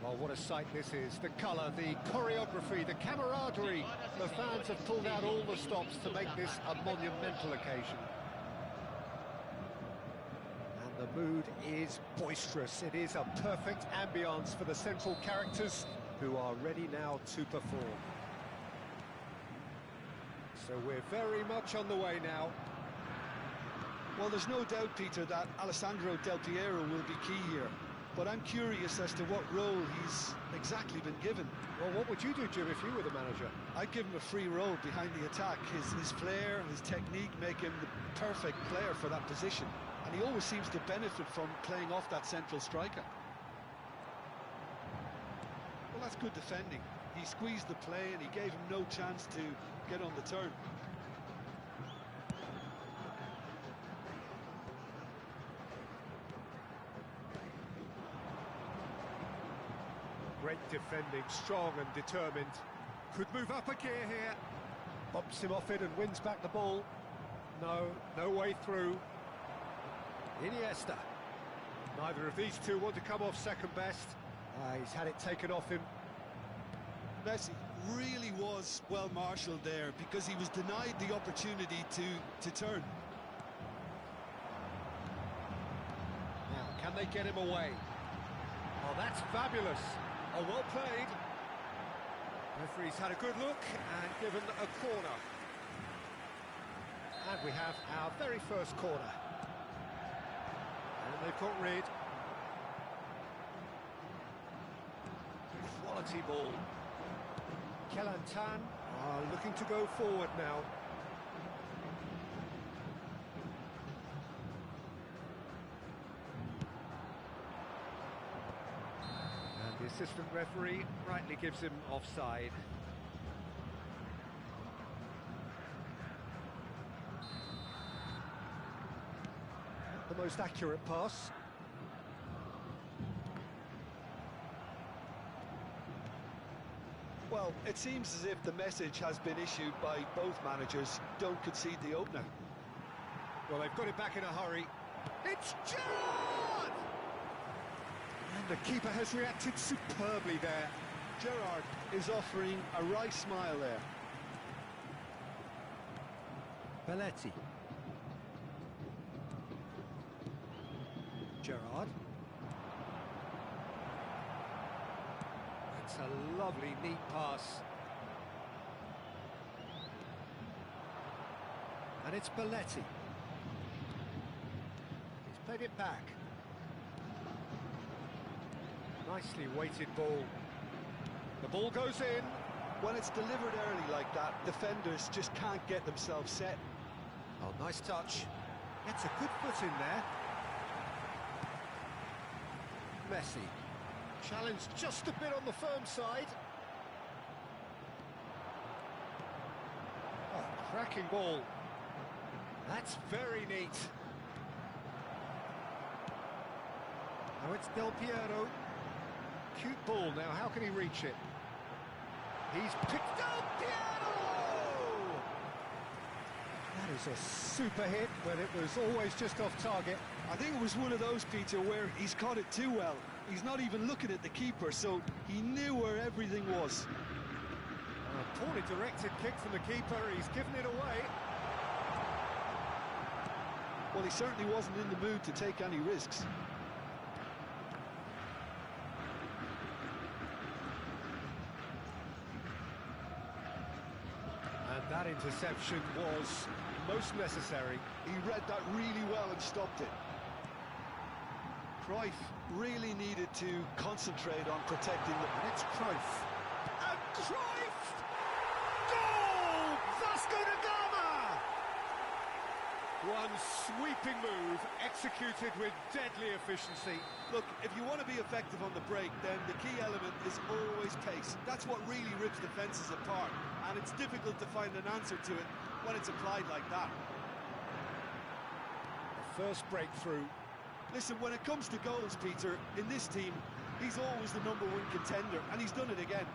Oh, what a sight this is. The colour, the choreography, the camaraderie. The fans have pulled out all the stops to make this a monumental occasion. And the mood is boisterous. It is a perfect ambience for the central characters who are ready now to perform. So we're very much on the way now. Well, there's no doubt, Peter, that Alessandro Del Piero will be key here. But I'm curious as to what role he's exactly been given. Well, what would you do, Jim, if you were the manager? I'd give him a free role behind the attack. His flair, his technique make him the perfect player for that position. And he always seems to benefit from playing off that central striker. Well, that's good defending. He squeezed the play and he gave him no chance to get on the turn. Great defending, strong and determined. Could move up a gear here. Bumps him off it and wins back the ball. No way through. Iniesta. Neither of these two want to come off second best. He's had it taken off him. Messi really was well marshalled there because he was denied the opportunity to turn. Now, can they get him away? Oh, that's fabulous. Oh, well played. Referee's had a good look and given a corner. And we have our very first corner. And they've got rid. Quality ball. Kelantan are looking to go forward now. The assistant referee rightly gives him offside. The most accurate pass. Well, it seems as if the message has been issued by both managers: don't concede the opener. Well, they've got it back in a hurry. It's Gerrard! And the keeper has reacted superbly there. Gerrard is offering a wry smile there. Belletti. Gerrard. That's a lovely, neat pass. And it's Belletti. He's played it back. Nicely weighted ball. The ball goes in. When it's delivered early like that, defenders just can't get themselves set. Oh, nice touch. Gets a good foot in there. Messi. Challenged just a bit on the firm side. Oh, cracking ball. That's very neat. Now it's Del Piero. Cute ball now, how can he reach it? He's picked Del Piero! That is a super hit, but it was always just off target. I think it was one of those, Peter, where he's caught it too well. He's not even looking at the keeper, so he knew where everything was. A poorly directed kick from the keeper, he's given it away. Well, he certainly wasn't in the mood to take any risks. And that interception was most necessary. He read that really well and stopped it. Cruyff really needed to concentrate on protecting the... And it's Cruyff. And Cruyff! Goal! Vasco da Gama! One sweeping move, executed with deadly efficiency. Look, if you want to be effective on the break, then the key element is always pace. That's what really rips defences apart, and it's difficult to find an answer to it when it's applied like that. The first breakthrough. Listen, when it comes to goals, Peter, in this team, he's always the #1 contender, and he's done it again.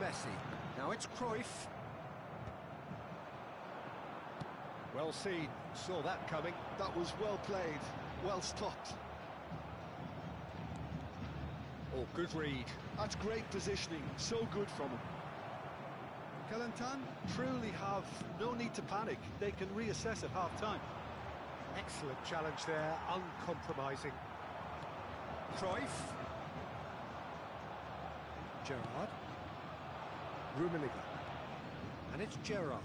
Messi. Now it's Cruyff. Well seen. Saw that coming. That was well played, well stopped. Oh, good read. That's great positioning, so good from him. Kelantan truly have no need to panic. They can reassess at half-time. Excellent challenge there, uncompromising. Cruyff. Gerrard. Rummenigge. And it's Gerrard.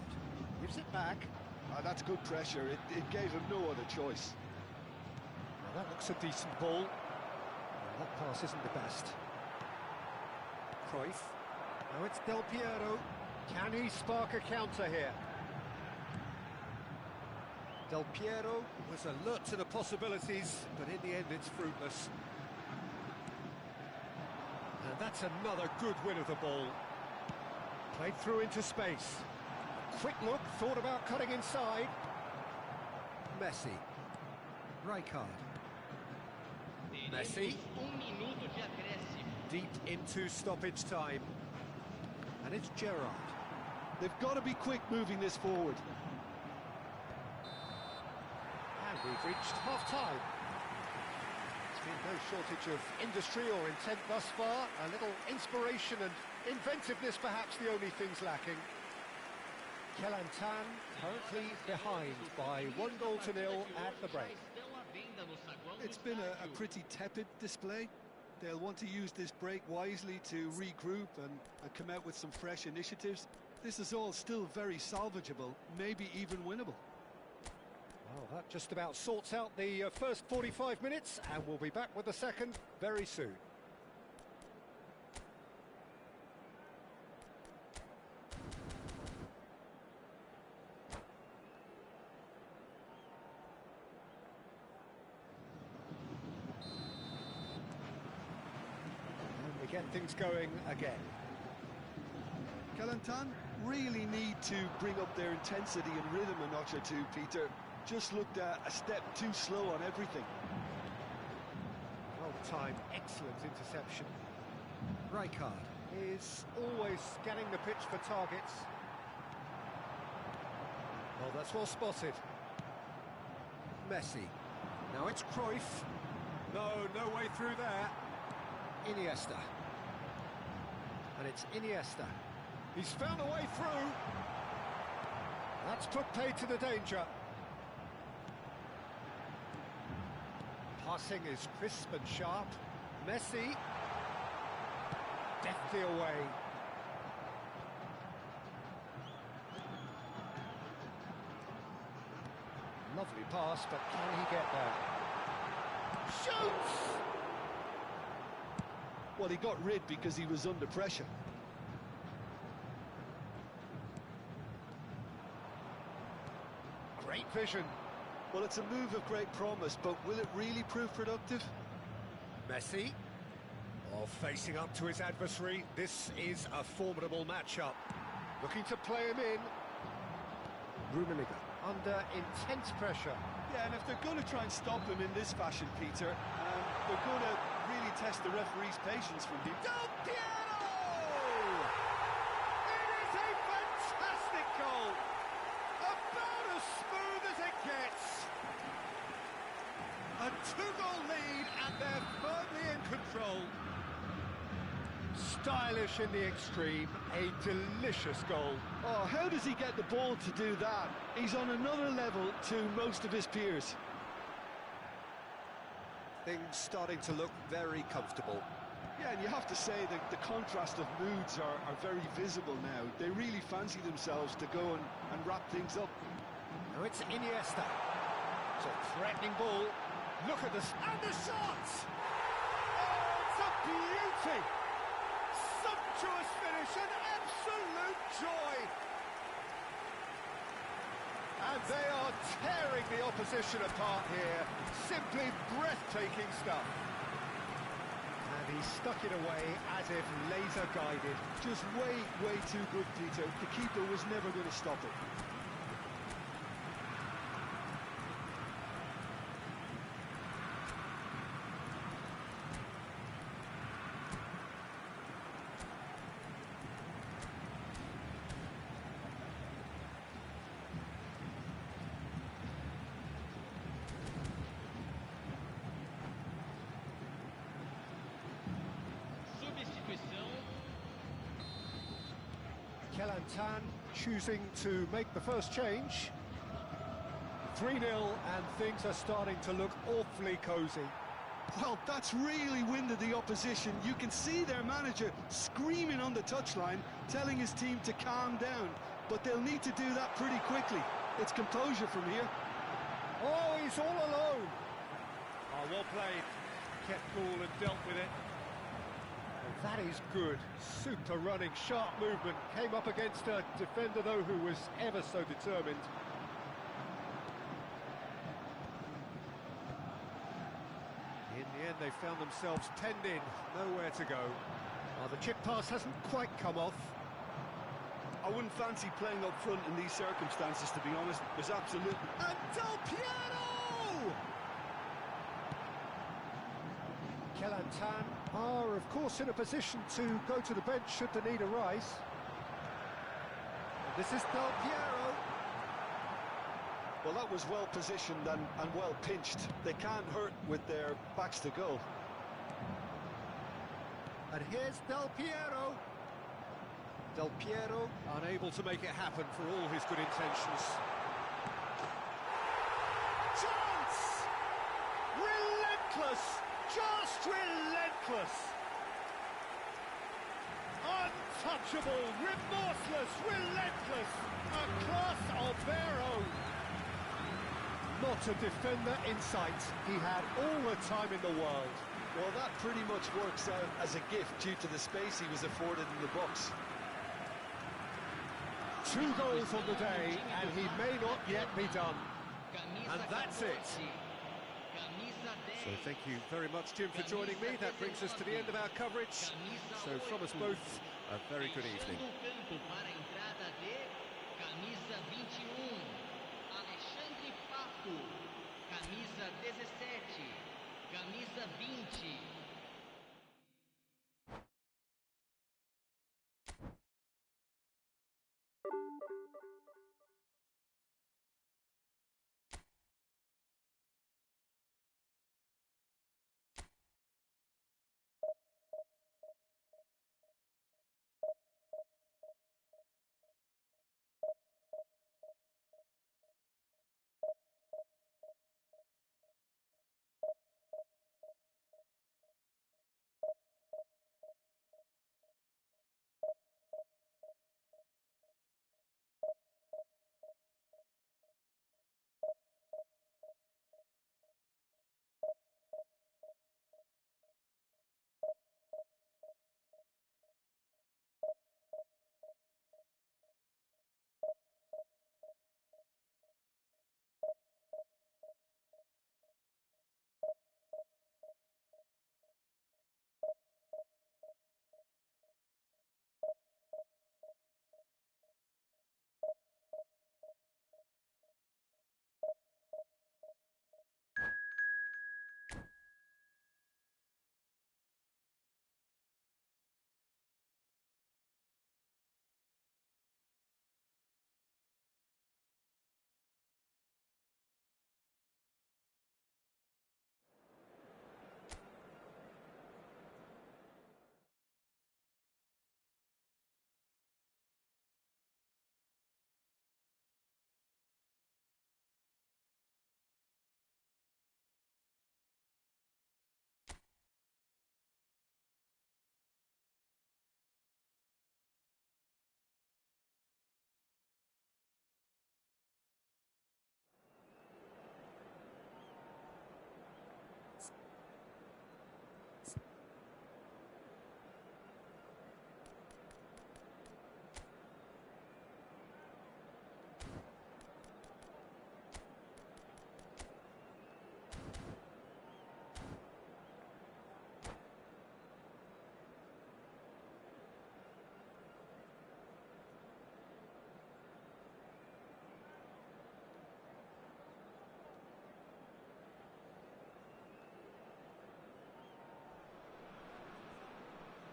Gives it back. That's good pressure. It gave him no other choice. Now that looks a decent ball. Well, that pass isn't the best. Cruyff. Now it's Del Piero. Can he spark a counter here? Del Piero was alert to the possibilities, but in the end it's fruitless. And that's another good win of the ball. Played through into space. Quick look, thought about cutting inside. Messi. Rijkaard. Messi. Deep into stoppage time. And it's Gerrard. They've got to be quick moving this forward. And we've reached half-time. There's been no shortage of industry or intent thus far. A little inspiration and inventiveness, perhaps the only things lacking. Kelantan currently behind by 1-0 at the break. It's been a pretty tepid display. They'll want to use this break wisely to regroup and come out with some fresh initiatives. This is all still very salvageable, maybe even winnable. Well, that just about sorts out the first 45 minutes, and we'll be back with the second very soon. And we get things going again. Kelantan really need to bring up their intensity and rhythm a notch or two, Peter. Just looked a step too slow on everything. Well timed, excellent interception. Rijkaard is always scanning the pitch for targets. Well, that's well spotted. Messi. Now it's Cruyff. No way through there. Iniesta. And it's Iniesta. He's found a way through. That's put paid to the danger. Passing is crisp and sharp. Messi. Deftly away. Lovely pass, but can he get there? Shoots! Well, he got rid because he was under pressure. Great vision. Well, it's a move of great promise, but will it really prove productive? Messi. Oh, facing up to his adversary. This is a formidable matchup. Looking to play him in. Rummenigge under intense pressure. Yeah, and if they're going to try and stop him in this fashion, Peter, they're going to really test the referee's patience from him. Del Piero! It is a fantastic goal! About as smooth as it gets. A 2-goal lead, and they're firmly in control. Stylish in the extreme, a delicious goal. Oh, how does he get the ball to do that? He's on another level to most of his peers. Things starting to look very comfortable. Yeah, and you have to say that the contrast of moods are very visible now. They really fancy themselves to go and wrap things up. Now it's Iniesta. It's a threatening ball. Look at this, and the shot! Oh, it's a beauty! Sumptuous finish, an absolute joy! And they are tearing the opposition apart here. Simply breathtaking stuff. And he stuck it away as if laser guided. Just way too good, Peter. The keeper was never going to stop it. Kelantan choosing to make the first change. 3-0 and things are starting to look awfully cosy. Well, that's really winded the opposition. You can see their manager screaming on the touchline, telling his team to calm down. But they'll need to do that pretty quickly. It's composure from here. Oh, he's all alone. Oh, well played. Kept cool and dealt with it. Well, that is good. Super running, sharp movement. Came up against a defender, though, who was ever so determined. In the end, they found themselves penned in, nowhere to go. Oh, the chip pass hasn't quite come off. I wouldn't fancy playing up front in these circumstances, to be honest. There's absolutely... And Del Piero! Kelantan are, of course, in a position to go to the bench should the need arise. And this is Del Piero. Well, that was well positioned and well pinched. They can't hurt with their backs to goal. And here's Del Piero. Del Piero unable to make it happen for all his good intentions. Chance! Relentless! Just relentless! Untouchable, remorseless, relentless! A class of their own! Not a defender in sight. He had all the time in the world. Well, that pretty much works out as a gift due to the space he was afforded in the box. 2 goals on the day, and he may not yet be done. And that's it. So thank you very much, Jim, for joining me. That brings us to the end of our coverage. So from us both, a very good evening. Camisa 17, camisa 20.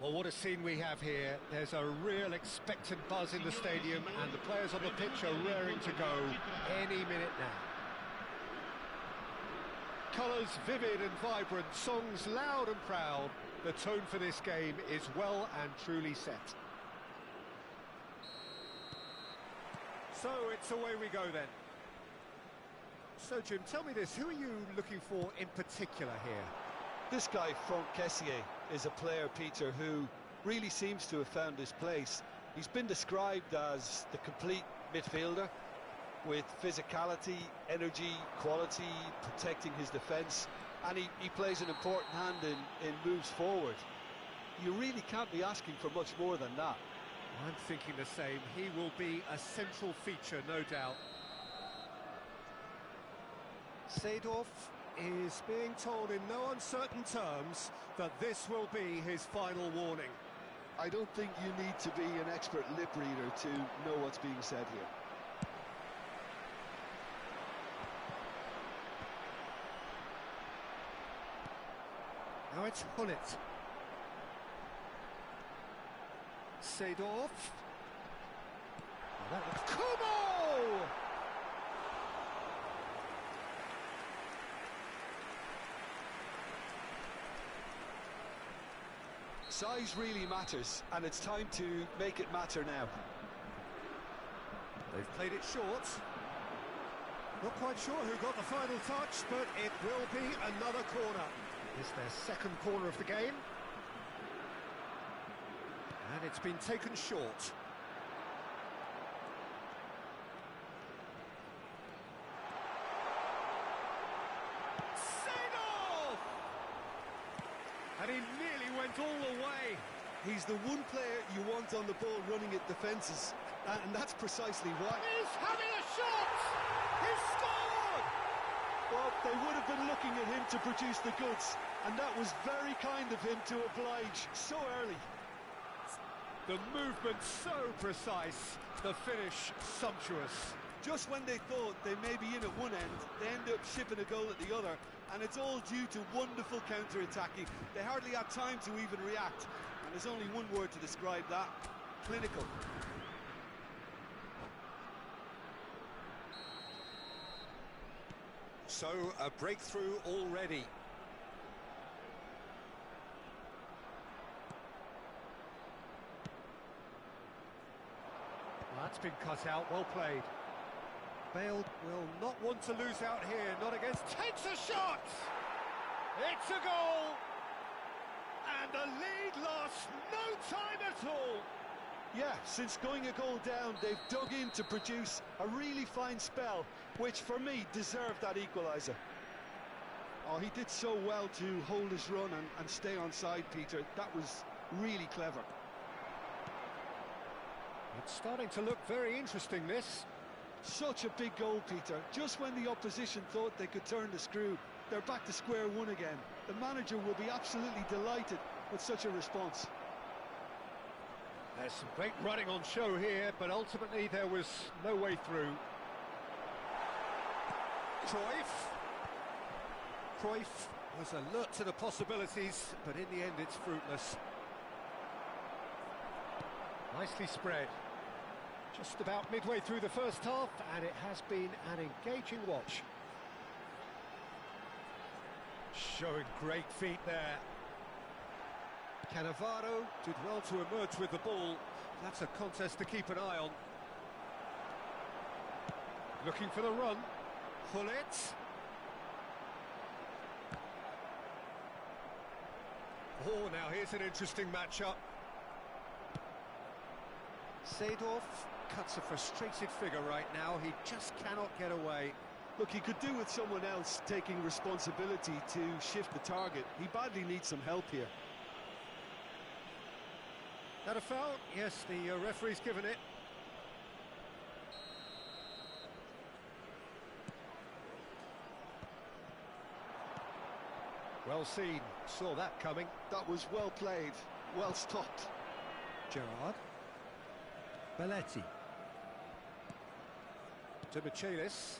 Well, what a scene we have here. There's a real expectant buzz in the stadium, and the players on the pitch are raring to go any minute now. Colours vivid and vibrant, songs loud and proud. The tone for this game is well and truly set. So it's away we go then. So Jim, tell me this, who are you looking for in particular here? This guy, Franck Kessié, is a player, Peter, who really seems to have found his place. He's been described as the complete midfielder, with physicality, energy, quality, protecting his defence, and he plays an important hand in moves forward. You really can't be asking for much more than that. I'm thinking the same. He will be a central feature, no doubt. Seedorf is being told in no uncertain terms that this will be his final warning. I don't think you need to be an expert lip reader to know what's being said here. Now it's Hullet. Seedorf. Kubo! Size really matters, and it's time to make it matter now. They've played it short. Not quite sure who got the final touch, but it will be another corner. It's their second corner of the game. And it's been taken short. Seedorf! And he nearly went all the way. He's the one player you want on the ball running at defences, and that's precisely why. He's having a shot! He's scored! Well, they would have been looking at him to produce the goods, and that was very kind of him to oblige so early. The movement so precise, the finish sumptuous. Just when they thought they may be in at one end, they end up shipping a goal at the other, and it's all due to wonderful counter-attacking. They hardly had time to even react, and there's only one word to describe that: clinical. So, a breakthrough already. Well, that's been cut out, well played. Bale will not want to lose out here, not against... Takes a shot! It's a goal! And the lead lost no time at all! Yeah, since going a goal down, they've dug in to produce a really fine spell, which for me deserved that equaliser. Oh, he did so well to hold his run and stay on side, Peter. That was really clever. It's starting to look very interesting, this. Such a big goal, Peter. Just when the opposition thought they could turn the screw, they're back to square one again. The manager will be absolutely delighted with such a response. There's some great running on show here, but ultimately there was no way through. Cruyff was alert to the possibilities, but in the end it's fruitless. Nicely spread. Just about midway through the first half, and it has been an engaging watch. Showing great feet there. Cannavaro did well to emerge with the ball. That's a contest to keep an eye on. Looking for the run. Hullet. Oh, now here's an interesting matchup. Seedorf cuts a frustrated figure right now. He just cannot get away. Look, he could do with someone else taking responsibility to shift the target. He badly needs some help here. That a foul? Yes, the referee's given it. Well seen, saw that coming. That was well played, well stopped. Gerrard. Belletti. To Michelis.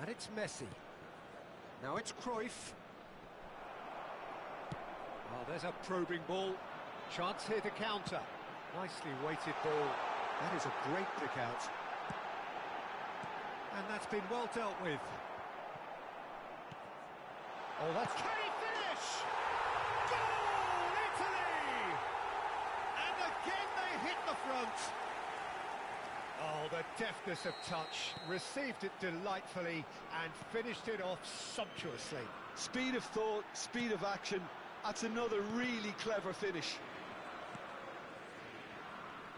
And it's Messi. Now it's Cruyff. Oh, there's a probing ball. Chance here to counter. Nicely weighted ball. That is a great pick out. And that's been well dealt with. Oh, that's... Can he finish? Goal, Italy! And again they hit the front. Oh, the deftness of touch, received it delightfully and finished it off sumptuously. Speed of thought, speed of action, that's another really clever finish.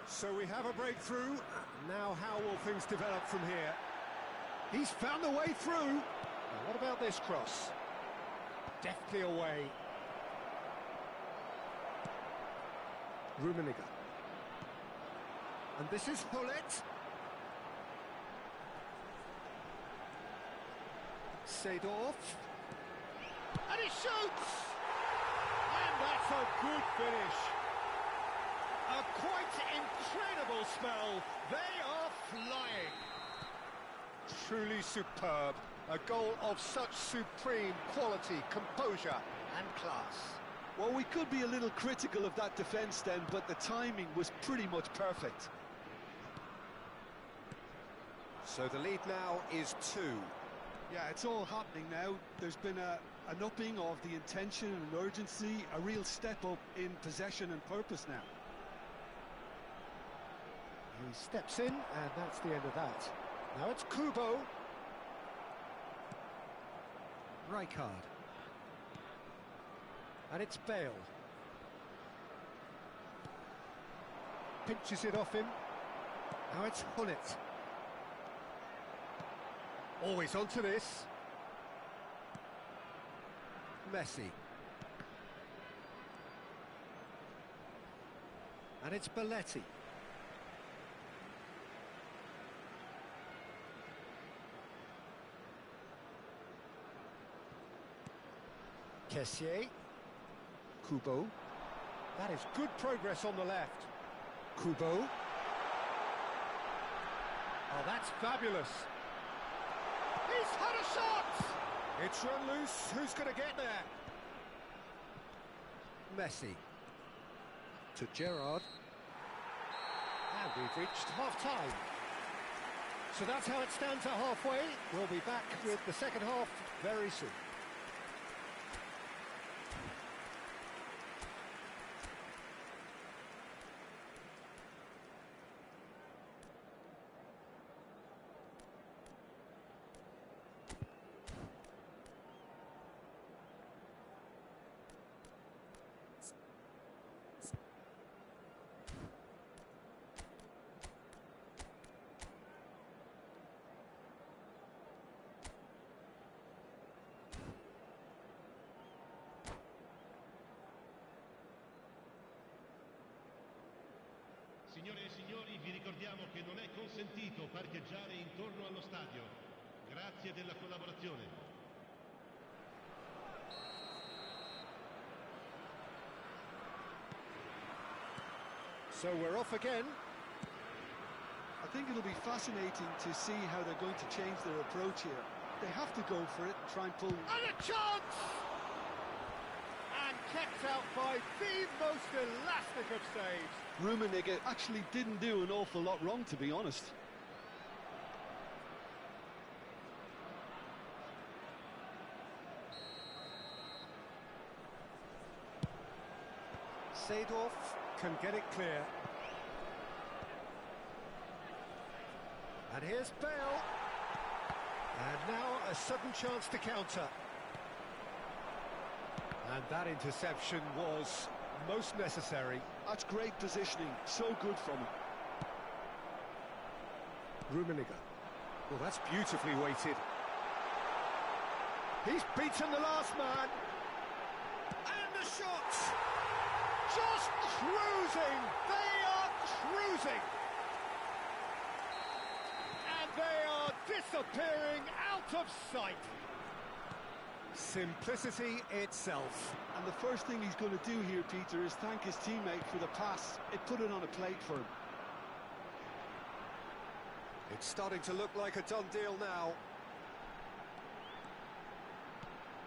So we have a breakthrough. Now how will things develop from here? He's found a way through. Now what about this cross? Deftly away. Rummenigge. And this is Hullet. Seedorf. And he shoots! And that's a good finish. A quite incredible spell. They are flying. Truly superb. A goal of such supreme quality, composure and class. Well, we could be a little critical of that defence then, but the timing was pretty much perfect. So the lead now is 2. Yeah, it's all happening now. There's been an upping of the intention and urgency, a real step up in possession and purpose now. He steps in, and that's the end of that. Now it's Kubo. Rijkaard. And it's Bale. Pinches it off him. Now it's Hullet. Always onto this. Messi. And it's Belletti. Kessié. Kubo. That is good progress on the left. Kubo. Oh, that's fabulous. He's had a shot! It's run loose. Who's going to get there? Messi. To Gerrard. And we've reached half-time. So that's how it stands at halfway. We'll be back with the second half very soon. Signore e signori, vi ricordiamo che non è consentito parcheggiare intorno allo stadio. Grazie della collaborazione. So we're off again. I think it'll be fascinating to see how they're going to change their approach here. They have to go for it and try and pull... And a chance! And kept out by the most elastic of saves. Rummenigge actually didn't do an awful lot wrong, to be honest. Seedorf can get it clear. And here's Bale. And now a sudden chance to counter. And that interception was most necessary. That's great positioning, so good from him. Rummenigge. Well, that's beautifully weighted. He's beaten the last man. And the shot! Just cruising! They are cruising! And they are disappearing out of sight. Simplicity itself. And the first thing he's going to do here, Peter, is thank his teammate for the pass. It put it on a plate for him. It's starting to look like a done deal now.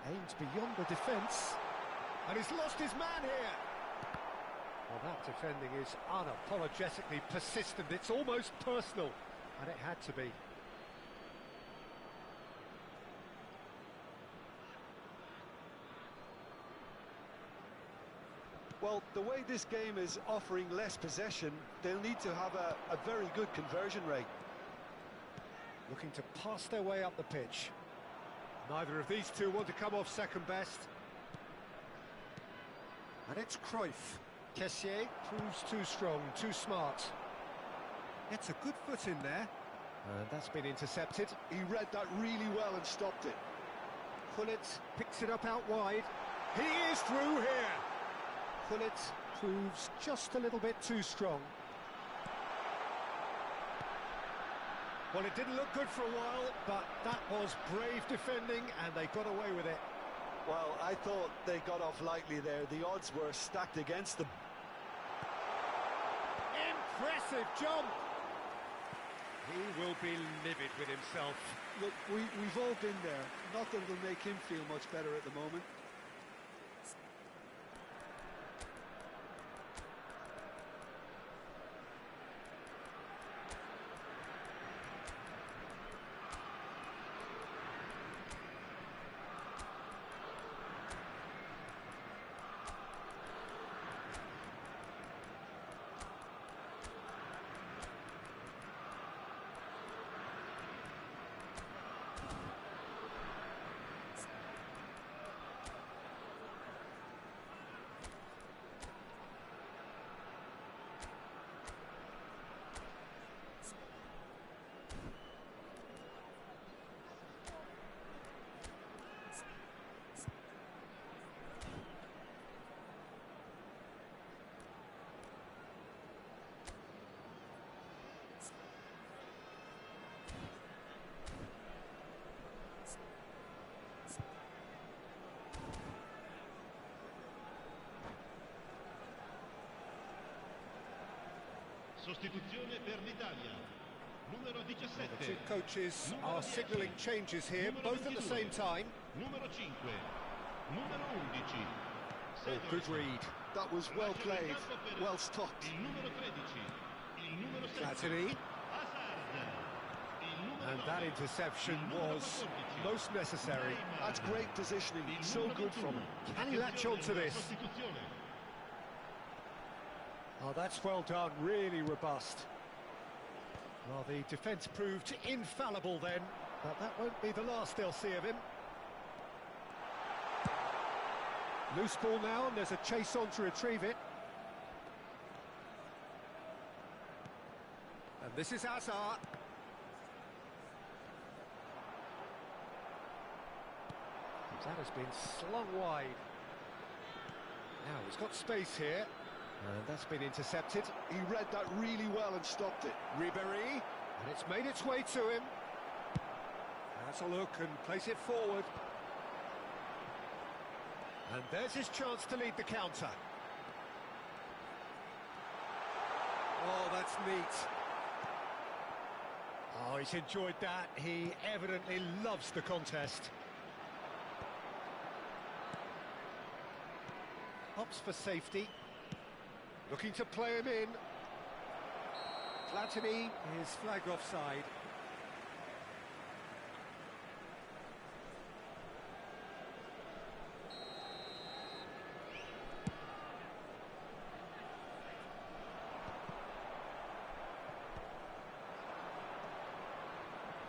Aims beyond the defence. And he's lost his man here. Well, that defending is unapologetically persistent. It's almost personal. And it had to be. Well, the way this game is offering less possession, they'll need to have a very good conversion rate. Looking to pass their way up the pitch. Neither of these two want to come off second best. And it's Cruyff. Kessié proves too strong, too smart. Gets a good foot in there. And that's been intercepted. He read that really well and stopped it. Gullit picks it up out wide. He is through here. Gullit proves just a little bit too strong. Well, it didn't look good for a while, but that was brave defending, and they got away with it. Well, I thought they got off lightly there. The odds were stacked against them. Impressive jump! He will be livid with himself. Look, we've all been there. Not that it'll make him feel much better at the moment. Sostituzione per l'Italia. Numero 17. The two coaches are 10, signalling changes here, numero both at the 22, same time. Numero 5. Numero 11. Oh, good read. That was well played, well stopped. Il numero 13. Il numero 7. Platini. Hazard. Il numero And 9. that interception was most necessary. That's great positioning, so good from him. Can he latch on to this? Sostituzione. Oh, that's well done, really robust. Well, the defence proved infallible then, but that won't be the last they'll see of him. Loose ball now, and there's a chase on to retrieve it. And this is Hazard. That has been slung wide. Now he's got space here. And that's been intercepted. He read that really well and stopped it. Ribéry, and it's made its way to him. Has a look and place it forward. And there's his chance to lead the counter. Oh, that's neat. Oh, he's enjoyed that. He evidently loves the contest. Hops for safety. Looking to play him in. Platini is flagged offside.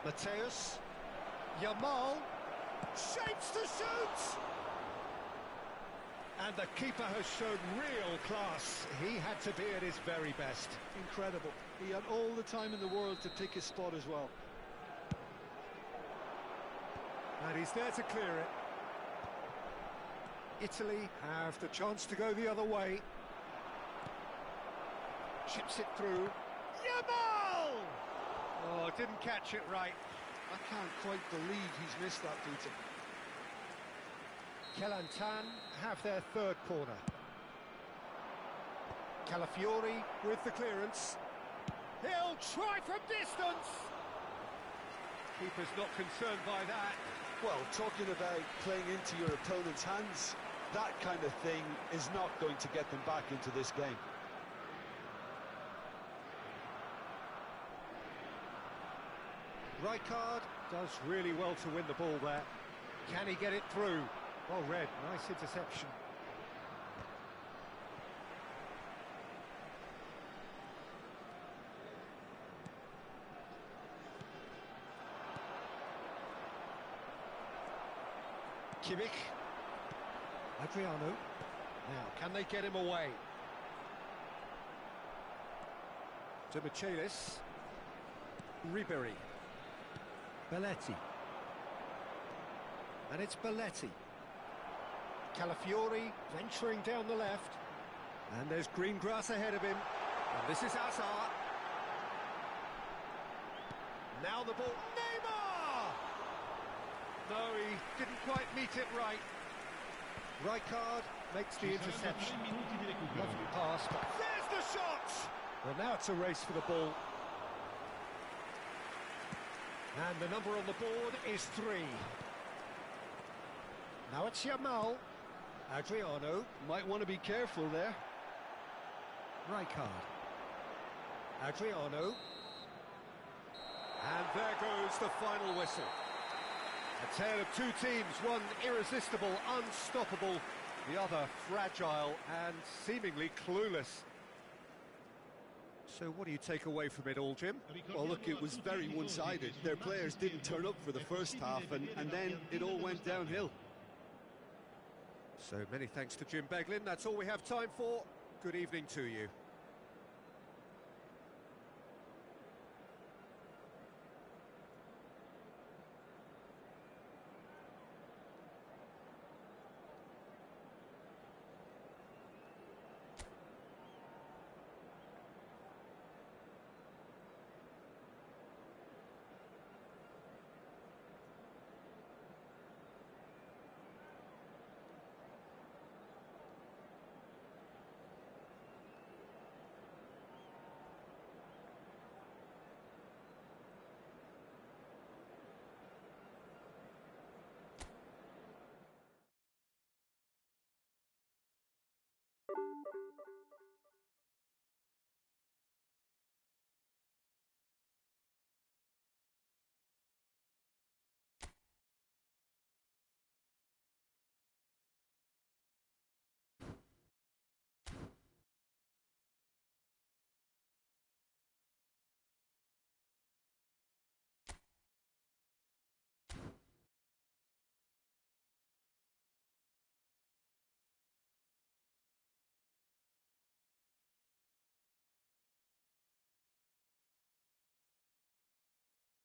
Mateus. Yamal. Shapes to shoot! And the keeper has shown real class. He had to be at his very best. Incredible. He had all the time in the world to pick his spot as well. And he's there to clear it. Italy have the chance to go the other way. Chips it through. Yamal! Oh, didn't catch it right. I can't quite believe he's missed that, Peter. Kelantan have their third corner. Calafiori with the clearance. He'll try from distance. Keeper's not concerned by that. Well, talking about playing into your opponent's hands, that kind of thing is not going to get them back into this game. Rijkaard does really well to win the ball there. Can he get it through? Well read, nice interception. Kimmich. Adriano. Now, can they get him away? To Michelis. Ribery. Belletti. And it's Belletti. Calafiori venturing down the left. And there's green grass ahead of him. And this is Hazard. Now the ball. Neymar! No, he didn't quite meet it right. Rijkaard makes the interception. Lovely pass, but there's the shot! Well, now it's a race for the ball. And the number on the board is 3. Now it's Yamal. Adriano. Might want to be careful there. Rijkaard. Adriano. And there goes the final whistle. A tale of two teams, one irresistible, unstoppable, the other fragile and seemingly clueless. So what do you take away from it all, Jim? Well, look, it was very one-sided. Their players didn't turn up for the first half, and then it all went downhill. So many thanks to Jim Beglin. That's all we have time for. Good evening to you.